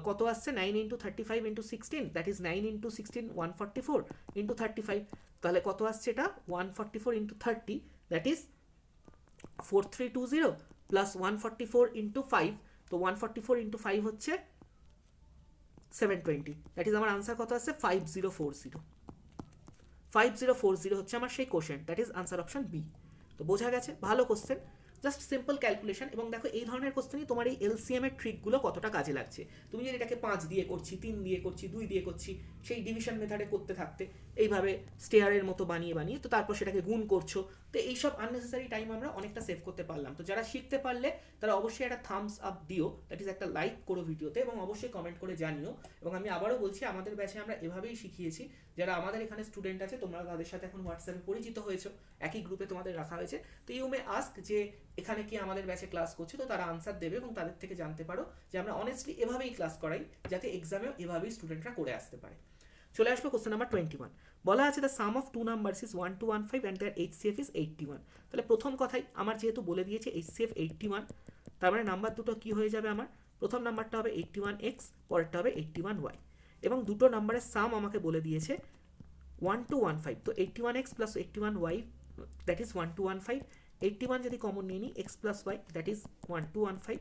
কত আসছে, 9 × 35 × 16, দ্যাট ইজ 9 × 16 144 × 35, তাহলে কত আসছে এটা 144 × 30, দ্যাট ইজ 4320 প্লাস 144 × 5, তো 144 × 5 হচ্ছে 720, দ্যাট ইজ আমার আনসার কত আসছে 5040। 5040 হচ্ছে আমার সেই question, that is answer option B. তো বোঝা গেছে, ভালো কোশ্চেন, জাস্ট সিম্পল ক্যালকুলেশন। এবং দেখো এই ধরনের কোশ্চেনই তোমার এই এলসিএম এর ট্রিকগুলো কতটা কাজে লাগছে। তুমি যদি এটাকে 5 দিয়ে করছি, 3 দিয়ে করছি, 2 দিয়ে করছি, সেই ডিভিশন মেথডে করতে থাকতে এইভাবে স্টেয়ারের মতো বানিয়ে বানিয়ে, তো তারপর সেটাকে গুণ করছো, তো এইসব আননেসেসারি টাইম আমরা অনেকটা সেভ করতে পারলাম। তো যারা শিখতে পারলে তারা অবশ্যই একটা থামস আপ দিও, দ্যাট ইজ একটা লাইক করো ভিডিওতে, এবং অবশ্যই কমেন্ট করে জানিও। এবং আমি আবারও বলছি, আমাদের ব্যাচে আমরা এভাবেই শিখিয়েছি। যারা আমাদের এখানে স্টুডেন্ট আছে তোমরা তাদের সাথে এখন হোয়াটসঅ্যাপে পরিচিত হয়েছো, একই গ্রুপে তোমাদের রাখা হয়েছে। তো ইউ মে আস্ক যে এখানে কি আমাদের ব্যাচে ক্লাস করছে, তো তারা আনসার দেবে এবং তাদের থেকে জানতে পারো যে আমরা অনেস্টলি এভাবেই ক্লাস করাই, যাতে এক্সামেও এভাবেই স্টুডেন্টরা করে আসতে পারে। চলে আসবে কোশ্চেন নাম্বার 21। বলা আছে the sum of two numbers is 1 to 15 and their HCF is 81। তাহলে প্রথম কথাই আমার যেহেতু বলে দিয়েছে এইচসিএফ 81, তার মানে নাম্বার দুটো কি হয়ে যাবে, আমার প্রথম নাম্বারটা হবে 81x, পরেরটা হবে 81y, এবং দুটো নাম্বারের সাম আমাকে বলে দিয়েছে 1 to 15। তো 81x plus 81y that is 1 to 15। 81 যদি কমন নিয়ে নিই, x plus y that is 1 to 15।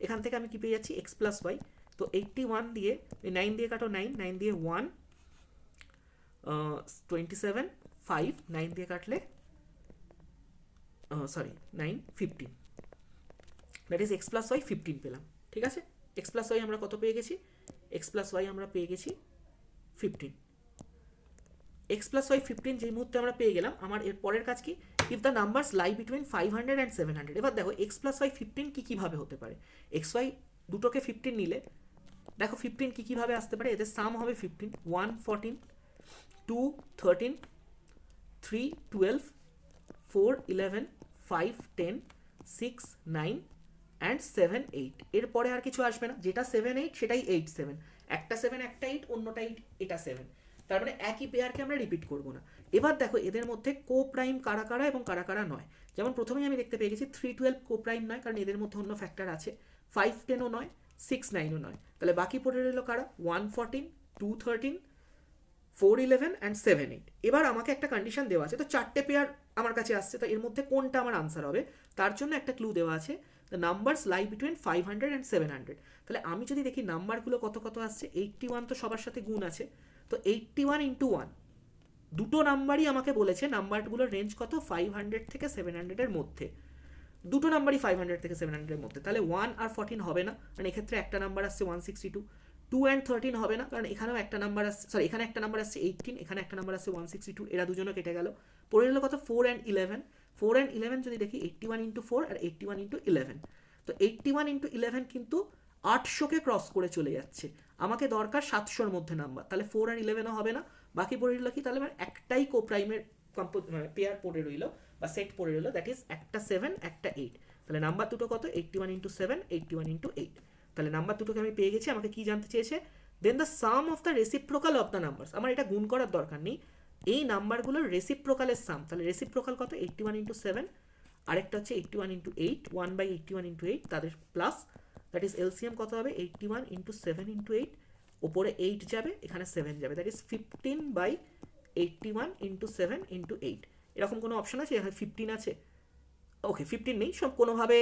এখান থেকে আমি কি পেয়ে যাচ্ছি, x প্লাস y। তো 81 দিয়ে 9 দিয়ে কাটো, 9 দিয়ে 1 27, 5 9 দিয়ে কাটলে sorry 9 15, that is X plus Y 15 পেলাম। ঠিক আছে, এক্স প্লাস ওয়াই আমরা কত পেয়ে গেছি, এক্স প্লাস ওয়াই আমরা পেয়ে গেছি 15। এক্স প্লাস ওয়াই 15 যেই মুহূর্তে আমরা পেয়ে গেলাম, আমার এর পরের কাজ কি, if the numbers lie between 500 and 700। এবার দেখো এক্স প্লাস ওয়াই 15 কী কীভাবে হতে পারে, এক্স ওয়াই দুটোকে 15 নিলে দেখো 15 কী কীভাবে আসতে পারে, এদের সাম হবে 15, 1 14, 2 13, 3 12, 4 11, 5 10, 6 9 অ্যান্ড 7 8। এরপরে আর কিছু আসবে না, যেটা 7 8 সেটাই 8 7, একটা 7 একটা 8, অন্যটা 8 এটা 7, তার মানে একই পেয়ারকে আমরা রিপিট করবো না। এবার দেখো এদের মধ্যে কো প্রাইম কারা কারা এবং কারা কারা নয়। যেমন প্রথমেই আমি দেখতে পেয়ে গেছি 3 12 কো প্রাইম নয়, কারণ এদের মধ্যে অন্য ফ্যাক্টর আছে, 5 10ও নয়, 6 9ও নয়। তাহলে বাকি পড়ে রইল কারা, 1 14, 2 13, 4 11 অ্যান্ড 7 8। এবার আমাকে একটা কন্ডিশন দেওয়া আছে, তো চারটে পেয়ার আমার কাছে আসছে, তো এর মধ্যে কোনটা আমার আনসার হবে তার জন্য একটা ক্লু দেওয়া আছে, the numbers lie between 500 and 700। তাহলে আমি যদি দেখি নাম্বারগুলো কত কত আসছে, 81 তো সবার সাথে গুণ আছে, তো 81 ইন্টু 1, দুটো নাম্বারই আমাকে বলেছে নাম্বারগুলোর রেঞ্জ কত, 500 থেকে 700 এর মধ্যে, দুটো নাম্বারই 500 থেকে 700 এর মধ্যে। তাহলে 1 আর 14 হবে না, কারণ এক্ষেত্রে একটা নাম্বার আসছে 162, 2 অ্যান্ড 13 হবে না, কারণ এখানেও একটা নাম্বার আসছে, সরি এখানে একটা নাম্বার আসছে 18, এখানে একটা নাম্বার আসছে 162, এরা দুজনও কেটে গেল, পড়ে গেল কত, 4 অ্যান্ড 11। 4 অ্যান্ড 11 যদি দেখি 81 ইন্টু 4 আর 81 ইন্টু 11, তো 81 ইন্টু 11 কিন্তু 800কে ক্রস করে চলে যাচ্ছে, আমাকে দরকার 700-র মধ্যে নাম্বার, তাহলে 4 আর 11ও হবে না, বাকি পড়ে রইল কি, তাহলে আমার একটাই কোপ্রাইমের পেয়ার পড়ে রইল বা সেট পড়ে রইল, দ্যাট ইজ একটা 7 একটা 8। তাহলে নাম্বার দুটো কত, 81 ইন্টু 7, 81 ইন্টু 8। তাহলে নাম্বার দুটোকে আমি পেয়ে গেছি, আমাকে কি জানতে চেয়েছে, then the sum of the reciprocal of the numbers. আমার এটা গুণ করার দরকার নেই, এই নাম্বারগুলোর রেসিপ্রোকালের সাম, তাহলে রেসিপ্রোকাল কত, 81 ইন্টু 7, আরেকটা হচ্ছে 81 ইন্টু 8, 1/81 ইন্টু 8, তাদের প্লাস, দ্যাট ইজ এলসিএম কত হবে, 81 ইন্টু 7 ইন্টু 8, ওপরে 8 যাবে, এখানে 7 যাবে, দ্যাট ইজ 15/81 ইন্টু 7 ইন্টু 8। এরকম কোনো অপশন আছে এখানে 15 আছে, ওকে 15 নেই, সব কোনোভাবে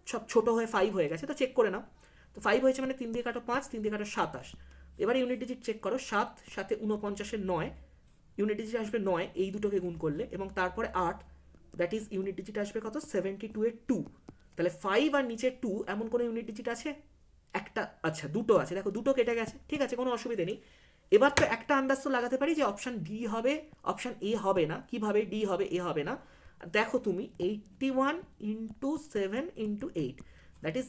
সব ছোটো হয়ে 5 হয়ে গেছে, তো চেক করে নাও। তো 5 হয়েছে মানে 3 দিয়ে কাটো 5, 3 দিয়ে কাটো 27, এবার ইউনিট ডিজিট চেক করো, 7 সাথে 49-এর 9, ইউনিট ডিজিট আসবে 9, এই দুটোকে গুণ করলে, এবং তারপরে 8, দ্যাট ইজ ইউনিট ডিজিট আসবে কত, 72-এর 2। তাহলে 5 আর নিচে 2 এমন কোনো ইউনিট ডিজিট আছে, একটা, আচ্ছা দুটো আছে, দেখো দুটো কেটে গেছে, ঠিক আছে কোনো অসুবিধে নেই। এবার তো একটা আন্দাজ তো লাগাতে পারি যে অপশান ডি হবে, অপশান এ হবে না, কিভাবে ডি হবে এ হবে না, দেখো তুমি 81 into 7 into 8, that is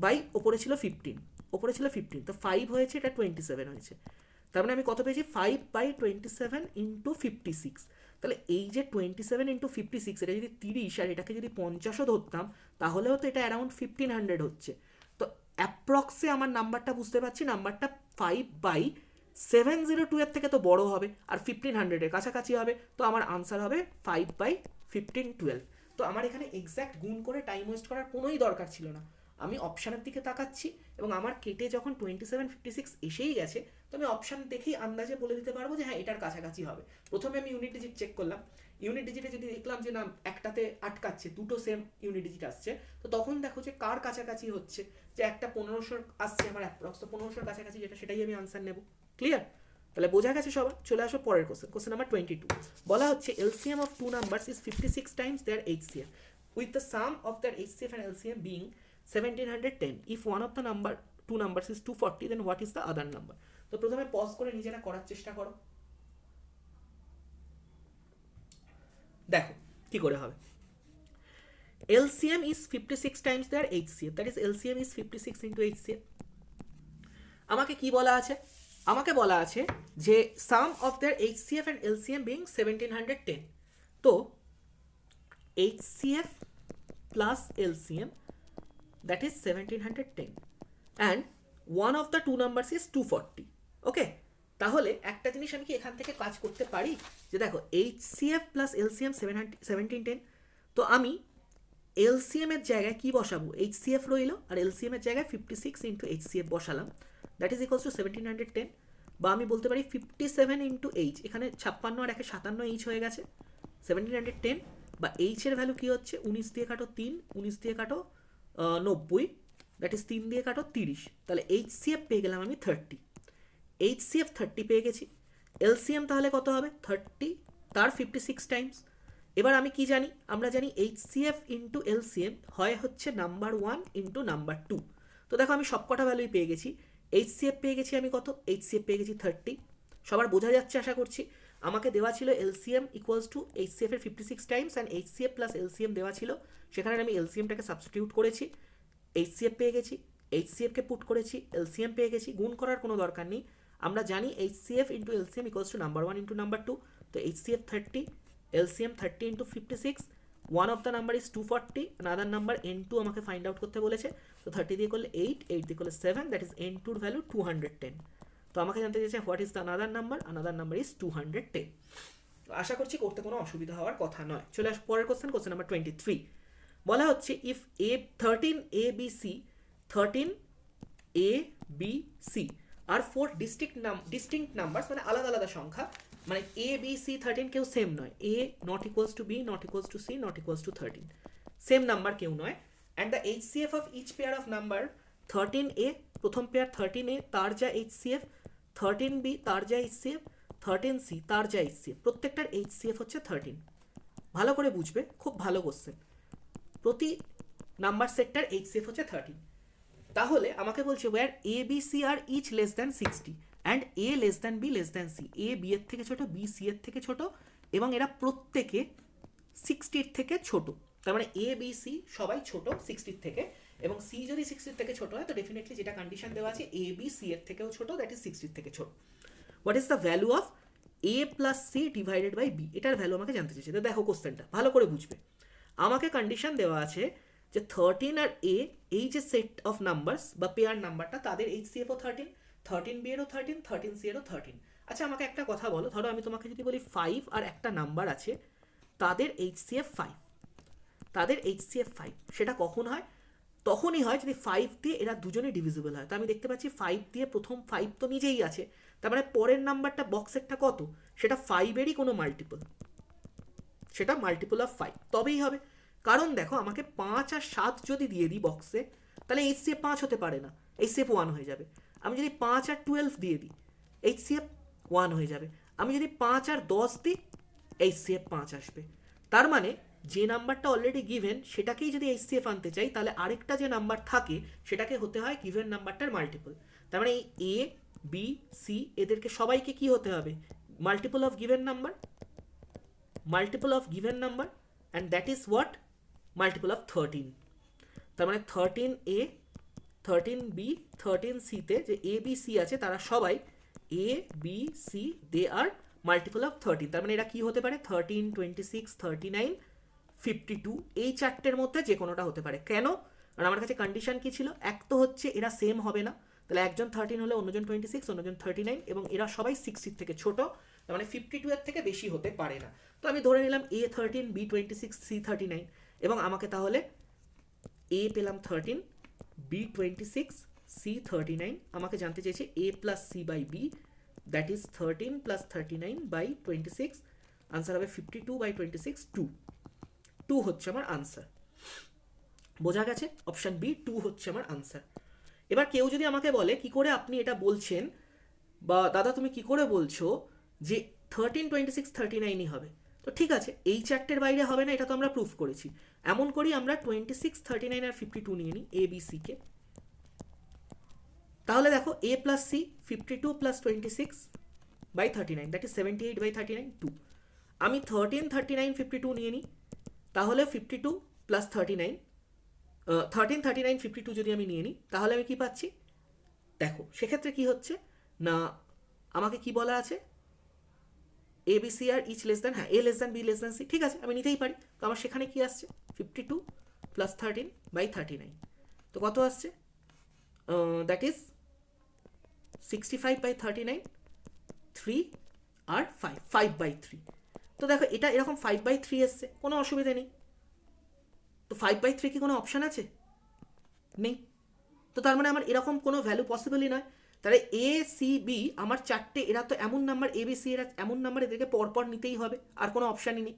by, ওপরে ছিল 15, ওপরে ছিল 15, তো 5 হয়েছে, এটা 27 হয়েছে, তার মানে আমি কত পেয়েছি, 5/27 ইন্টু 56। তাহলে এই যে 27 ইন্টু 56, এটা যদি 30 আর এটাকে যদি 50ও ধরতাম, তাহলেও তো এটা অ্যারাউন্ড 1500 হচ্ছে। তো অ্যাপ্রক্সে আমার নাম্বারটা বুঝতে পারছি, নাম্বারটা 5/702 এর থেকে তো বড় হবে, আর 1500-এর কাছাকাছি হবে, তো আমার আনসার হবে 5/1512। তো আমার এখানে এক্স্যাক্ট গুণ করে টাইম ওয়েস্ট করার কোনোই দরকার ছিল না, আমি অপশানের দিকে তাকাচ্ছি এবং আমার কেটে যখন 2756 এসেই গেছে, তো আমি অপশান দেখেই আন্দাজে বলে দিতে পারবো যে হ্যাঁ এটার কাছাকাছি হবে। প্রথমে আমি ইউনিট ডিজিট চেক করলাম, ইউনিট ডিজিটে যদি দেখলাম যে না একটাতে আটকাচ্ছে, দুটো সেম ইউনিট ডিজিট আসছে, তো তখন দেখো যে কার কাছাকাছি হচ্ছে, যে একটা 1500 আসছে আমার অ্যাপ্রক্স, তো 1500-র কাছাকাছি যেটা সেটাই আমি আনসার নেব। ক্লিয়ার? তাহলে বোঝা গেছে সবার। চলে আসো পরের কোশ্চেন, কোশ্চেন নাম্বার 22। বলা হচ্ছে LCM of two numbers is 56 times their HCF with the sum of their HCF and LCM being 1710. If one of the two numbers is 240, then what is the other number? তো প্রথমে pause করে নিজেরা করার চেষ্টা করো, দেখো কি করে হবে। LCM is 56 times their HCF, that is LCM is 56 into HCF. আমাকে কি বলা আছে, আমাকে বলা আছে যে sum of their HCF and LCM being 1710. তো HCF plus LCM, that is 1710, and one of the two numbers is 240. ওকে, তাহলে একটা জিনিস আমি কি এখান থেকে কাজ করতে পারি, যে দেখো HCF প্লাস LCM 1710, তো আমি LCM এর জায়গায় কি বসাবো, HCF রইল, আর LCM এর জায়গায় 56 ইন্টু HCF বসালাম, দ্যাট ইজ ইকুয়ালস টু 1710, বা আমি বলতে পারি 57 ইন্টু H, এখানে 56 আর 57 H হয়ে গেছে, 1710, বা H এর ভ্যালু কি হচ্ছে, 19 দিয়ে কাটো 3, 19 দিয়ে কাটো 90, দ্যাট ইজ 3 দিয়ে কাটো 30, তাহলে HCF পেয়ে গেলাম আমি 30, HCF 30 পেয়ে গেছি। LCM তাহলে কত হবে, 30 তার 56 টাইমস, এবার আমি কি জানি, আমরা জানি এইচসিএফ ইন্টু এলসিএম হয় হচ্ছে নাম্বার 1 ইন্টু নাম্বার 2। তো দেখো আমি সব কটা ভ্যালুই পেয়ে গেছি। এইচসিএফ পেয়ে গেছি আমি কত, এইচসিএফ পেয়ে গেছি 30। সবার বোঝা যাচ্ছে আশা করছি। আমাকে দেওয়া ছিল এলসিএম ইকুয়ালস টু এইচসিএফ এর 56 Times and HCF plus LCM দেওয়া ছিল, সেখানে আমি এলসিএমটাকে সাবস্টিটিউট করেছি, এইচসিএফ পেয়ে গেছি, এইচসিএফকে পুট করেছি, এলসিএম পেয়ে গেছি, গুণ করার কোনো দরকার নেই। আমরা জানি HCF into LCM equals to number 1 into number 2। তো HCF 30, LCM 30 into 56, one of the number is 240, another number n2 আমাকে ফাইন্ড আউট করতে বলেছে। তো 30 দিয়ে করলে 8, 8 দিয়ে করলে 7, দ্যাট ইজ n2 এর ভ্যালু 210। তো আমাকে জানতে চাইছে what is the another number is 210। আশা করছি করতে কোনো অসুবিধা হওয়ার কথা নয়। চলে আস পরের কোশ্চেন, কোশ্চেন নাম্বার 23। বলা হচ্ছে if A 13 A B C 13 A B C are 4 distinct numbers, মানে আলাদা আলাদা সংখ্যা, মানে এ বি সি 13 কেউ সেম নয়, A not equals to B not equals to C not equals to 13, same number কেউ নয়। And the HCF of each pair of number 13 এ, প্রথম পেয়ার 13 এ তার যা এইচসিএফ, 13 বি তার যা এইচসিএফ, 13 সি তার যা এইচসিএফ, প্রত্যেকটার এইচসিএফ হচ্ছে 13। ভালো করে বুঝবে, খুব ভালো কোশ্চেন। প্রতি নাম্বার সেটটার এইচসিএফ হচ্ছে 13। তাহলে আমাকে বলছে where A B C are each less than 60 and A less than B less than C, A B এর থেকে ছোট, বি সি এর থেকে ছোট, এবং এরা প্রত্যেকে 60 থেকে ছোট। তার মানে এ বি সি সবাই ছোট 60 থেকে, এবং সি যদি 60 থেকে ছোট হয় তো ডেফিনেটলি যেটা কন্ডিশন দেওয়া আছে এ বি সি এর থেকেও ছোট, দ্যাট ইজ 60 থেকে ছোট। What is the value of A plus C divided by B, এটার ভ্যালু আমাকে জানতে চাইছে। তো দেখো কোশ্চেনটা ভালো করে বুঝবে। আমাকে কন্ডিশন দেওয়া আছে যে 13 আর এ, এই যে সেট অফ নাম্বারস বা পেয়ার নাম্বারটা, তাদের এইচসিএফ ও 13, 13 বি এরও 13, 13 সি এরও 13। আচ্ছা আমাকে একটা কথা বলো, ধরো আমি তোমাকে যদি বলি 5 আর একটা নাম্বার আছে, তাদের এইচসিএফ 5, তাদের এইচসিএফ 5, সেটা কখন হয়? তখনই হয় যদি 5 দিয়ে এরা দুজনে ডিভিজিবল হয়। তো আমি দেখতে পাচ্ছি 5 দিয়ে প্রথম 5 তো নিজেই আছে, তার মানে পরের নাম্বারটা বক্সেরটা কত, সেটা 5-এরই কোনো মাল্টিপল, সেটা মাল্টিপল অফ 5 তবেই হবে। কারণ দেখো আমাকে 5 আর 7 যদি দিয়ে দিই বক্সে, তাহলে এইচসিএফ 5 হতে পারে না, এইচসিএফ 1 হয়ে যাবে। আমি যদি 5 আর 12 দিয়ে দিই, এইচসিএফ 1 হয়ে যাবে। আমি যদি 5 আর 10 দিই, এইচসিএফ 5 আসবে। তার মানে যে নাম্বারটা অলরেডি গিভেন সেটাকেই যদি এইচসিএফ আনতে চাই, তাহলে আরেকটা যে নাম্বার থাকে সেটাকে হতে হয় গিভেন নাম্বারটার মাল্টিপল। তার মানে এই এ বি সি এদেরকে সবাইকে কি হতে হবে, multiple of given number, multiple of given number, and that is what, multiple of 13। তার মানে 13 এ, 13 বি, 13 সিতে যে এ বি সি আছে তারা সবাই A B C, they are multiple of 13। তার মানে এরা কি হতে পারে, 13, 26, 39, 52, এই চারটের মধ্যে যে কোনোটা হতে পারে। কেন? কারণ আমার কাছে কন্ডিশন কি ছিল, এক তো হচ্ছে এরা সেম হবে না, তাহলে একজন 13 হলে অন্যজন 26, অন্যজন 39, এবং এরা সবাই 60 থেকে ছোট, তার মানে 52 এর থেকে বেশি হতে পারে না। তো আমি ধরে নিলাম এ 13, বি 26, সি 39, এবং আমাকে তাহলে এ পেলাম 13, বি 26, সি 39। আমাকে জানতে চেয়েছে A plus C by B, that is 13 plus 39 by 26, answer হবে 52 বাই 26, 2 হচ্ছে আমার আনসার। বোঝা গেছে? অপশন বি 2 হচ্ছে আমার আনসার। এবার কেউ যদি আমাকে বলে কি করে আপনি এটা বলছেন, বা দাদা তুমি কি করে বলছো যে 13, 26, 39ই হবে, তো ঠিক আছে এই চারটের বাইরে হবে না, এটা তো আমরা প্রুফ করেছি। এমন করি আমরা 26, 39 আর 52 নিয়ে নিই এ বি সিকে। তাহলে দেখো A plus C 52 plus 26 by 39, that is 78 by 39, 2। আমি 13, 39, 52 নিয়ে নিই, তাহলে 52 প্লাস 39, 13, 39, 52 যদি আমি নিয়ে নিই, তাহলে আমি কি পাচ্ছি দেখো, সেক্ষেত্রে কি হচ্ছে না, আমাকে কি বলা আছে, A B C are each less than, হ্যাঁ A less than B less than C, ঠিক আছে আমি নিতেই পারি। তো আমার সেখানে কি আসছে 52 প্লাস 13 বাই 39, তো কত আসছে, দ্যাট ইজ 65 বাই 39, 3 আর 5, 5 বাই 3। তো দেখো এটা এরকম 5 বাই 3 এসছে, কোনো অসুবিধা নেই। তো 5 বাই 3 কি কোনো অপশান আছে? নেই। তো তার মানে আমার এরকম কোনো ভ্যালু পসিবলই নয়। তাহলে এ সি বি আমার চারটে, এরা তো এমন নাম্বার, এ বি সি এরা এমন নাম্বার, এদেরকে পরপর নিতেই হবে, আর কোনো অপশানই নেই।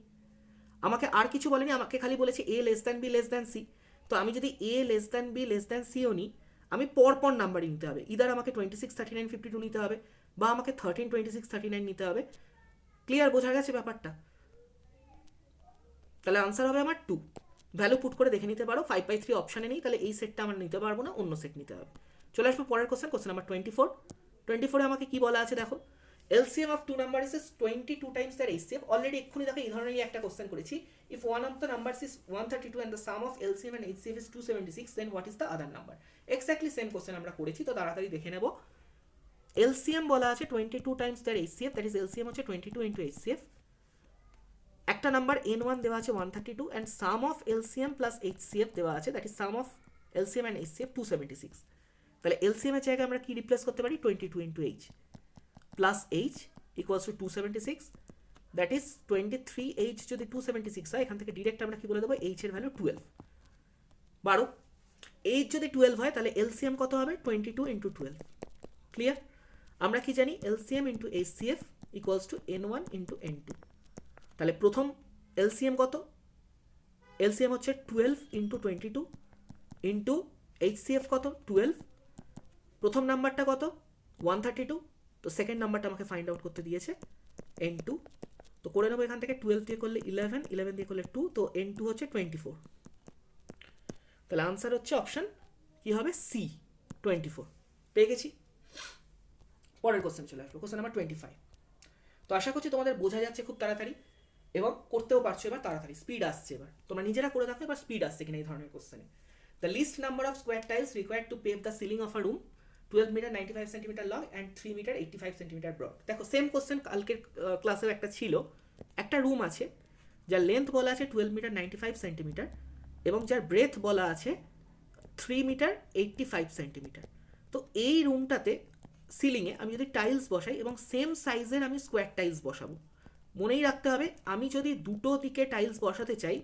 আমাকে আর কিছু বলেনি, আমাকে খালি বলেছে A less than B less than C. তো আমি যদি A less than B less than সিও নিই, আমি পরপর নাম্বারই নিতে হবে, ইদার আমাকে 26, 39, 52 নিতে হবে, বা আমাকে 13, 26, 39 নিতে হবে। ক্লিয়ার? বোঝা গেছে ব্যাপারটা? তাহলে আনসার হবে আমার 2। ভ্যালু পুট করে দেখে নিতে পারো, 5/3 অপশানে নেই, তাহলে এই সেটটা আমরা নিতে পারবো না, অন্য সেট নিতে হবে। চলে আসবো পরের কোশ্চেন নাম্বার 24। 24-এ আমাকে কি বলা আছে দেখো, LCM of two numbers is 22 times their HCF. Already এক্ষুনি দেখো এই ধরনেরই একটা কোশ্চেন করেছি। If one of the numbers is 132 and the sum of LCM and HCF is 276, then what is the other number? Exactly same question আমরা করেছি, তো তাড়াতাড়ি দেখে নেব। LCM বলা আছে 22 times their HCF, that is LCM হচ্ছে 22 into HCF। একটা নাম্বার n1 দেওয়া আছে 132 and sum of LCM plus HCF দেওয়া আছে, that is sum of LCM and HCF 276। তাহলে LCM এর জায়গায় আমরা কি রিপ্লেস করতে পারি, 22 into H plus H equals to 276, that is 23H যদি 276 হয়, এখান থেকে ডিরেক্ট আমরা কি বলে দেবো, H এর ভ্যালু 12, 12। H যদি 12 হয় তাহলে LCM কত হবে, 22 into 12। ক্লিয়ার? আমরা কি জানি, LCM into HCF equals to n1 into n2। তাহলে প্রথম LCM কত, LCM হচ্ছে 12 into 22 into HCF কত, 12। প্রথম নাম্বারটা কত, 132, তো সেকেন্ড নাম্বারটা আমাকে ফাইন্ড আউট করতে দিয়েছে n2। তো করে নেবো এখান থেকে 12 দিয়ে করলে 11, 11 দিয়ে করলে 2, তো n2 হচ্ছে 24। তাহলে আনসার হচ্ছে অপশন কি হবে, সি 24। পেয়ে গেছি। পরের কোশ্চেন চলে আসবো, কোশ্চেন নাম্বার 25। তো আশা করছি তোমাদের বোঝা যাচ্ছে খুব তাড়াতাড়ি এবং করতেও পারছো এবার তাড়াতাড়ি, স্পিড আসছে এবার, তোমরা নিজেরা করে দেখো এবার স্পিড আসছে কিনা এই ধরনের কোশ্চেনে। The least number of square tiles required to pave the ceiling of a room 12 meter 95 centimeter long and 3 meter 85 centimeter broad. দেখো সেম কোশ্চেন কালকের ক্লাসেও একটা ছিল। একটা রুম আছে যার লেন্থ বলা আছে 12 মিটার 95 সেন্টিমিটার এবং যার ব্রেথ বলা আছে 3 মিটার 85 সেন্টিমিটার। তো এই রুমটাতে সিলিংয়ে আমি যদি টাইলস বসাই এবং সেম সাইজের আমি স্কোয়ার টাইলস বসাবো, মনেই রাখতে হবে আমি যদি দুটো দিকে টাইলস বসাতে চাই,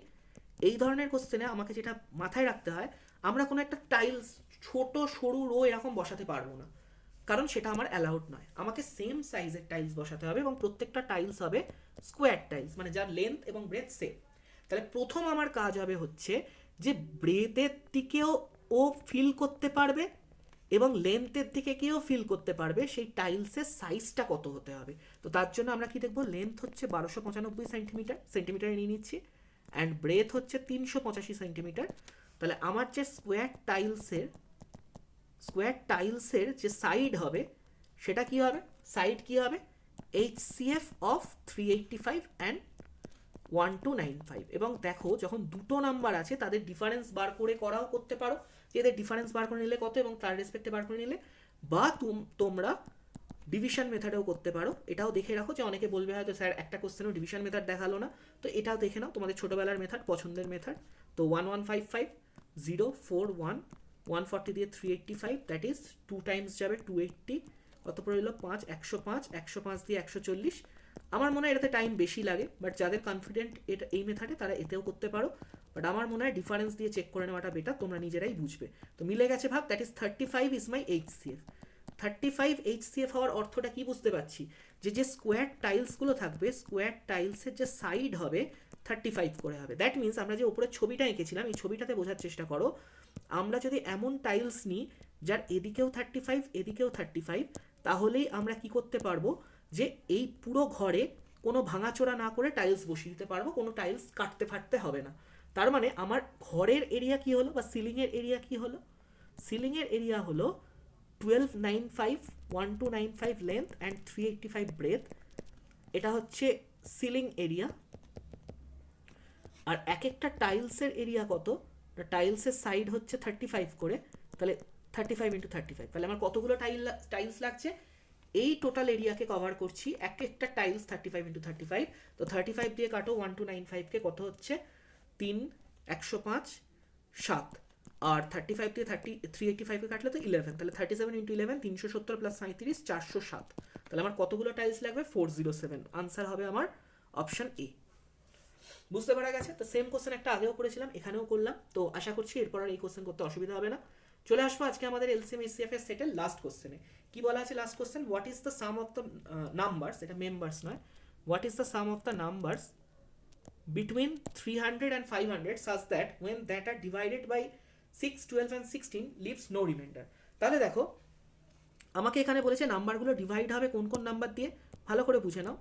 এই ধরনের কোশ্চেনে আমাকে যেটা মাথায় রাখতে হয়, আমরা কোনো একটা টাইলস ছোট সরু রো এরকম বসাতে পারবো না, কারণ সেটা আমার অ্যালাউড নয়। আমাকে সেম সাইজের টাইলস বসাতে হবে এবং প্রত্যেকটা টাইলস হবে স্কোয়ার টাইলস, মানে যার লেন্থ এবং ব্রেথ সেম। তাহলে প্রথম আমার কাজ হবে হচ্ছে যে ব্রেথের দিকেও ও ফিল করতে পারবে এবং লেন্থের দিকে কেউ ফিল করতে পারবে সেই টাইলসের সাইজটা কত হতে হবে। তো তার জন্য আমরা কি দেখবো, লেন্থ হচ্ছে 1295 সেন্টিমিটার, সেন্টিমিটারে নিয়ে নিচ্ছি, অ্যান্ড ব্রেথ হচ্ছে 385 সেন্টিমিটার। তাহলে আমার যে স্কোয়ার টাইলসের যে সাইড হবে সেটা কি হবে, সাইড কি হবে, HCF অফ 385 অ্যান্ড 1295। এবং দেখো যখন দুটো নাম্বার আছে তাদের ডিফারেন্স বার করে করাও করতে পারো, যে এদের ডিফারেন্স বার করে নিলে কত এবং তার রেসপেক্টে বার করে নিলে, বা তোমরা ডিভিশন মেথডেও করতে পারো। এটাও দেখে রাখো, যে অনেকে বলবে হয়তো স্যার একটা কোশ্চেনও ডিভিশন মেথড দেখালো না, তো এটাও দেখে নাও, তোমাদের ছোটোবেলার মেথড, পছন্দের মেথড। তো 1155 041 140 দিয়ে 385, দ্যাট ইজ 2 টাইমস যাবে 280, কত পড়ে এলো 5, 105, 105 দিয়ে 140। আমার মনে হয় এটাতে টাইম বেশি লাগে, বাট যাদের কনফিডেন্ট এটা এই মেথডে তারা এতেও করতে পারো, বাট আমার মনে হয় ডিফারেন্স দিয়ে চেক করে নেওয়াটা বেটার, তোমরা নিজেরাই বুঝবে। তো মিলে গেছে ভাব, that is 35 is my HCF। 35 HCF হওয়ার অর্থটা কি বুঝতে পারছি, যে স্কোয়ার টাইলসগুলো থাকবে, স্কোয়ার টাইলসের যে সাইড হবে 35 করে হবে। দ্যাট মিনস আমরা যে উপরের ছবিটা এঁকেছিলাম, এই ছবিটাতে বোঝার চেষ্টা করো, আমরা যদি এমন টাইলস নিই যার এদিকেও 35 এদিকেও 35, তাহলেই আমরা কি করতে পারবো, যে এই পুরো ঘরে কোনো ভাঙাচোরা না করে টাইলস বসিয়ে দিতে পারবো, কোনো টাইলস কাটতে ফাটতে হবে না। তার মানে আমার ঘরের এরিয়া কি হলো, বা সিলিংয়ের এরিয়া কি হলো, সিলিংয়ের এরিয়া হলো 1295 1295 লেন্থ অ্যান্ড 385 ব্রেথ, এটা হচ্ছে সিলিং এরিয়া। আর এক একটা টাইলসের এরিয়া কত, টাইলসের সাইড হচ্ছে 35 করে, তাহলে 35 ইন্টু 35, তাহলে আমার কতগুলো টাইলস লাগছে, এই টোটাল এরিয়াকে কভার করছি, এক একটা টাইলস 35 ইন্টু 35, তো 35 দিয়ে কাটো 1295কে, কত হচ্ছে 3, 105, 7, আর 35 দিয়ে 385কে কাটলে তো 11, তাহলে 37 ইন্টু 11 370 প্লাস 37 407, তাহলে আমার কতগুলো টাইলস লাগবে, 407। আনসার হবে আমার অপশন এ। বুঝতে পারা গেছে? তো সেম কোশ্চেন একটা আগেও করেছিলাম, এখানেও করলাম, তো আশা করছি এরপর আর এই কোশ্চেন করতে অসুবিধা হবে না। চলে আসবো আজকে আমাদের LCM HCF এর সেটের লাস্ট কোশ্চেনে। কি বলা আছে last question, what is the sum of the numbers, এটা মেম্বার্স নয়, what is the sum of the numbers between 300 and 500 such that when that are divided by 6, 12 and 16 leaves no remainder। তাহলে দেখো আমাকে এখানে বলেছে নাম্বারগুলো ডিভাইড হবে কোন কোন নাম্বার দিয়ে, ভালো করে বুঝে নাও।